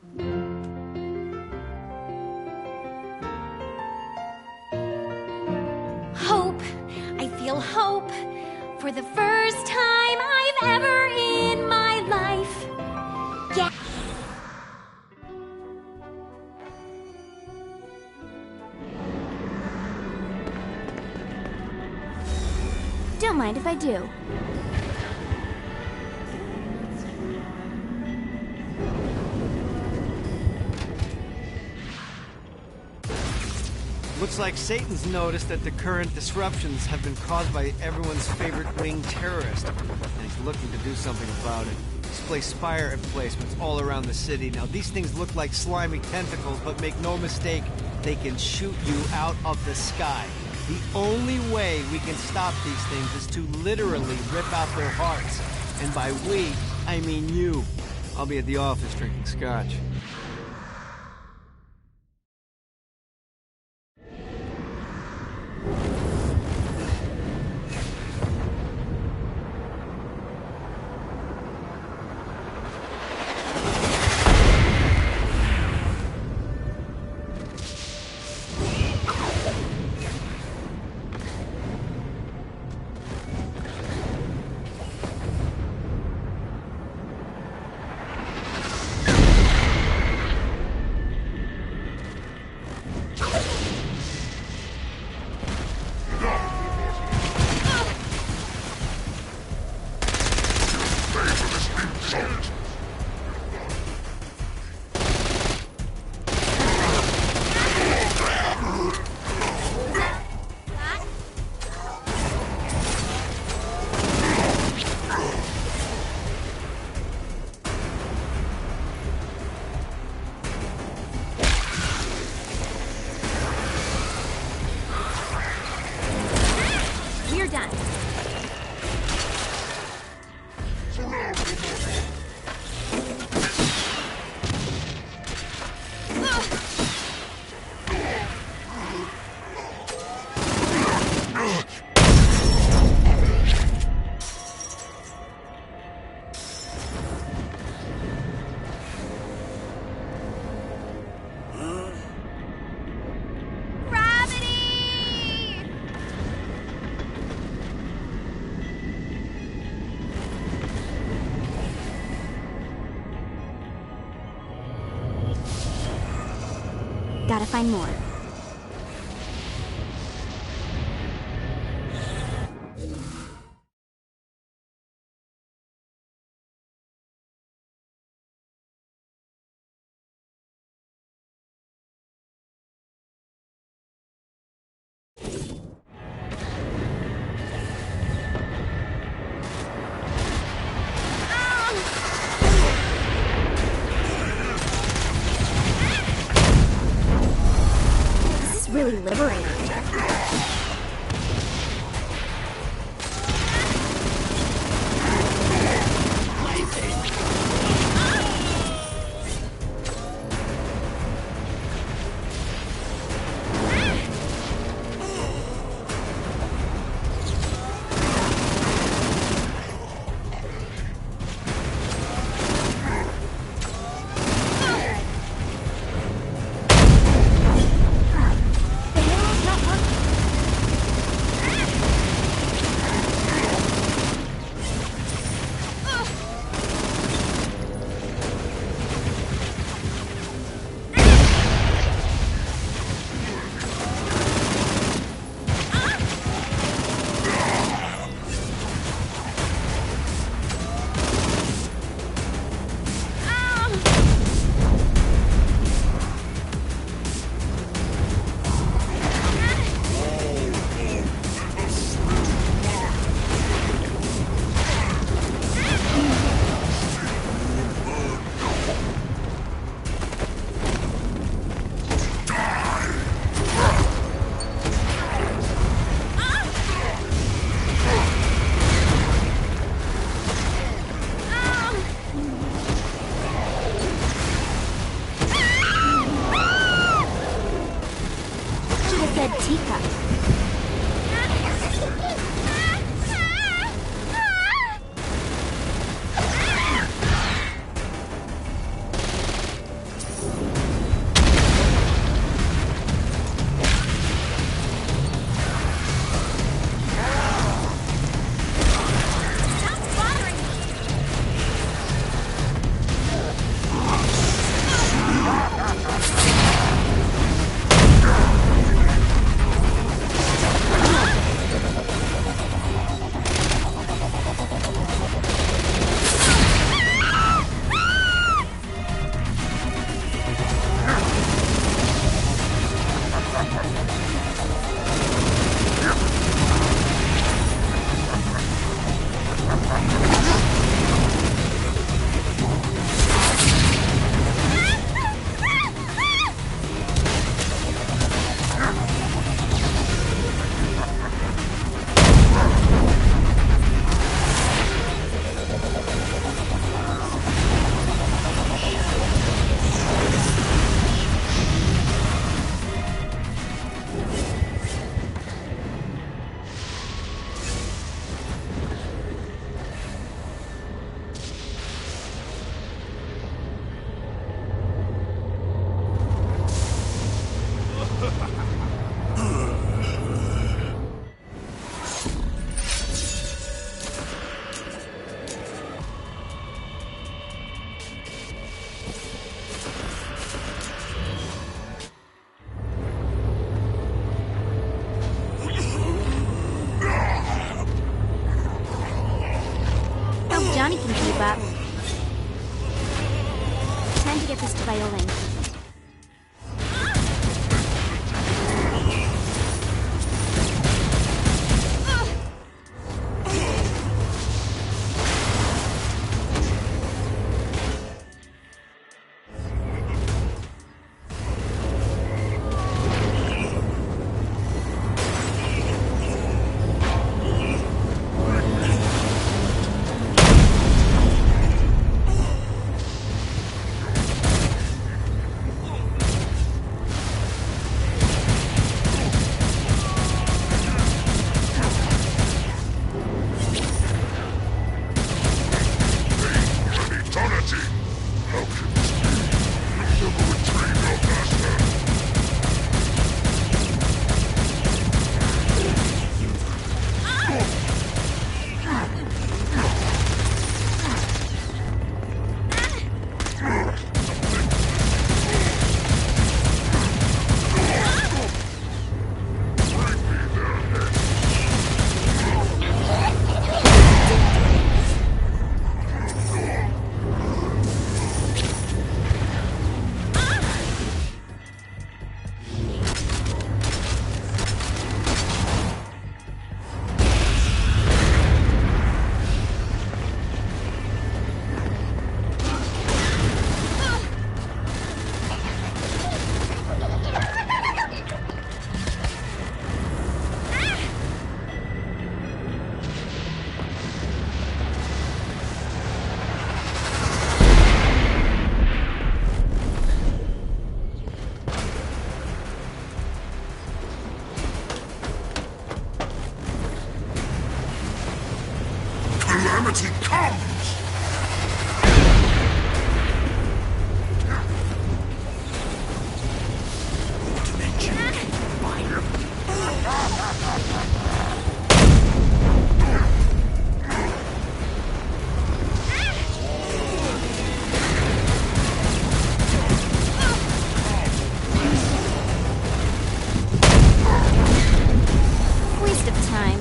Hope. I feel hope. For the first time I've ever in my life. Gat. Don't mind if I do. Looks like Satan's noticed that the current disruptions have been caused by everyone's favorite winged terrorist, and he's looking to do something about it. He's placed spire emplacements all around the city. Now, these things look like slimy tentacles, but make no mistake, they can shoot you out of the sky. The only way we can stop these things is to literally rip out their hearts. And by we, I mean you. I'll be at the office drinking scotch. We're done. Gotta find more. Really liberating. said teacup. Johnny can keep up. Time to get this to Violin. Calamity comes! Waste of time.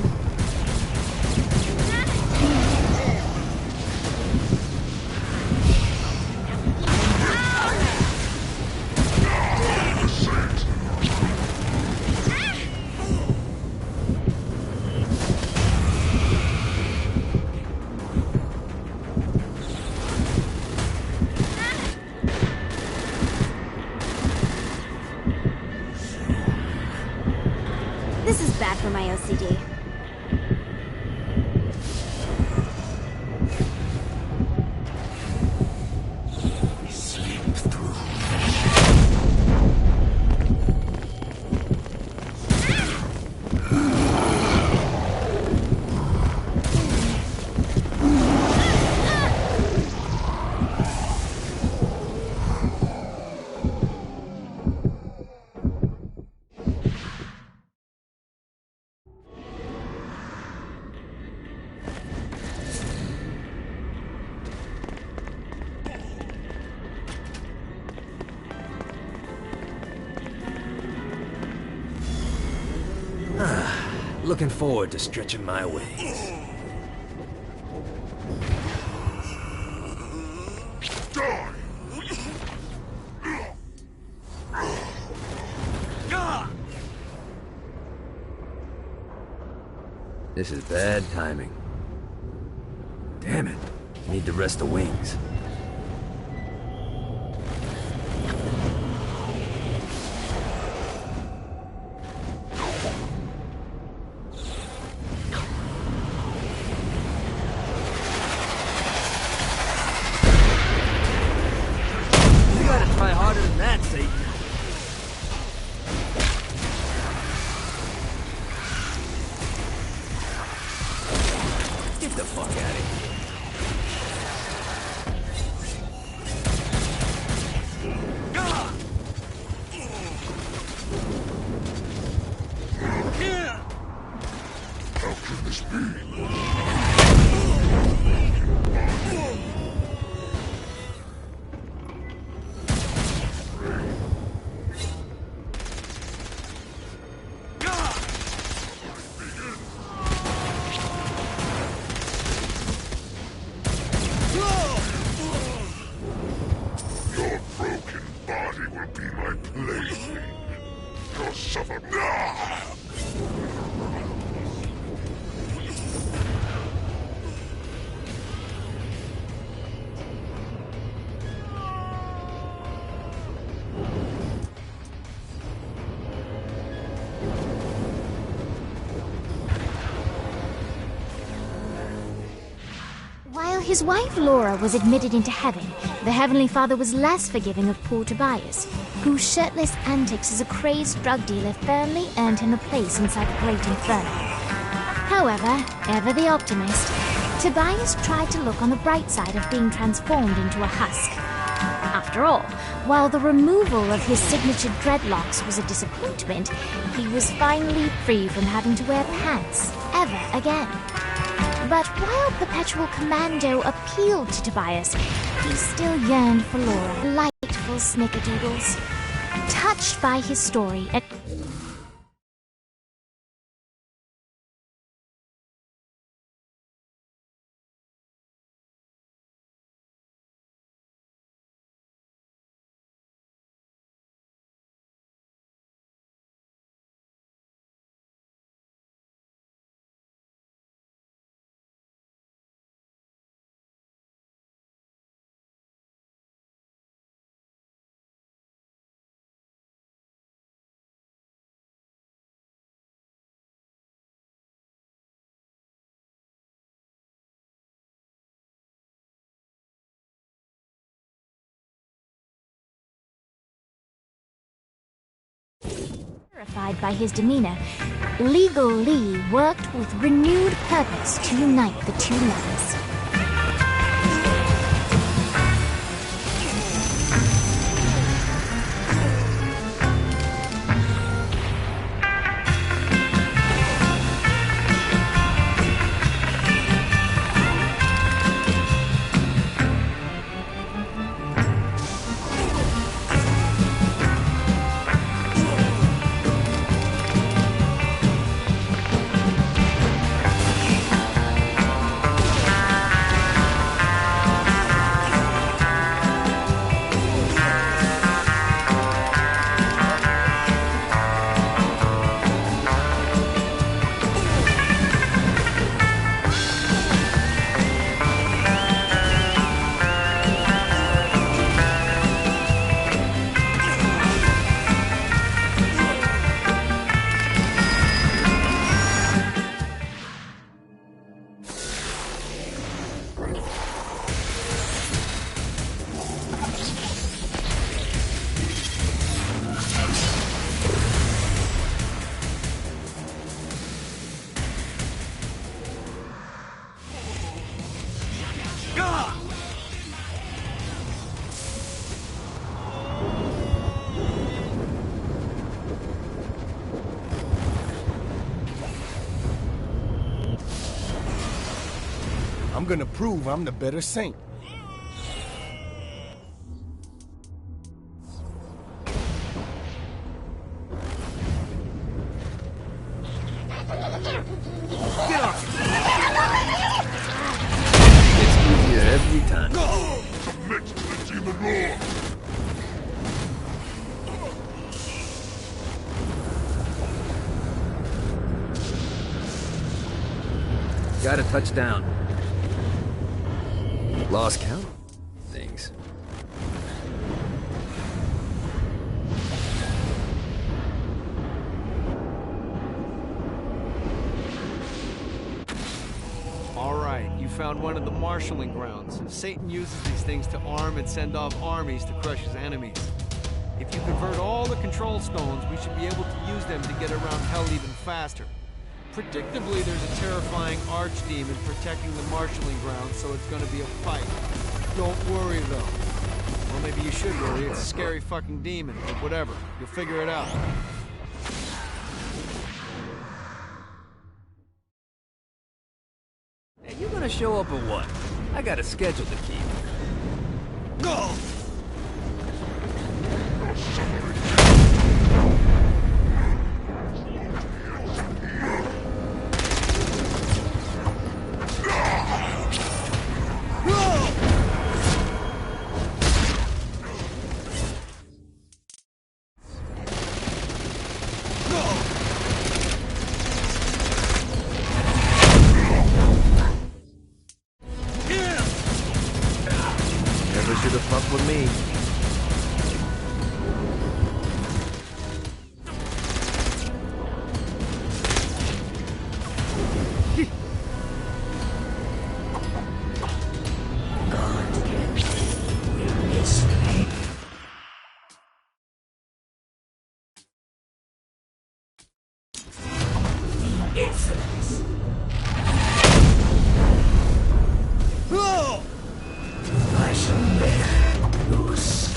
This is bad for my OCD. Sleep through. looking forward to stretching my wings. This is bad timing. Damn it. Need to rest the wings. You gotta try harder than that, Satan. Get the fuck out of here. How can this be? Your broken body will be my plaything. You'll suffer. While his wife Laura was admitted into heaven, the Heavenly Father was less forgiving of poor Tobias, whose shirtless antics as a crazed drug dealer firmly earned him a place inside the Great Inferno. However, ever the optimist, Tobias tried to look on the bright side of being transformed into a husk. After all, while the removal of his signature dreadlocks was a disappointment, he was finally free from having to wear pants ever again. But while Perpetual Commando appealed to Tobias, he still yearned for Laura, delightful snickerdoodles. Touched by his story, terrified by his demeanor, Legal Lee worked with renewed purpose to unite the two lovers. I'm gonna prove I'm the better saint. Get off! It's easier every time. Submit to the demon lord! Got a touchdown. Lost count? Things. Alright, you found one of the marshalling grounds. Satan uses these things to arm and send off armies to crush his enemies. If you convert all the control stones, we should be able to use them to get around hell even faster. Predictably, there's a terrifying archdemon protecting the marshalling grounds, so it's gonna be a fight. Don't worry, though. Well, maybe you should worry. It's a scary fucking demon, but whatever. You'll figure it out. Hey, you gonna show up or what? I got a schedule to keep. Go! Never should have fucked with me. I shall bear loose.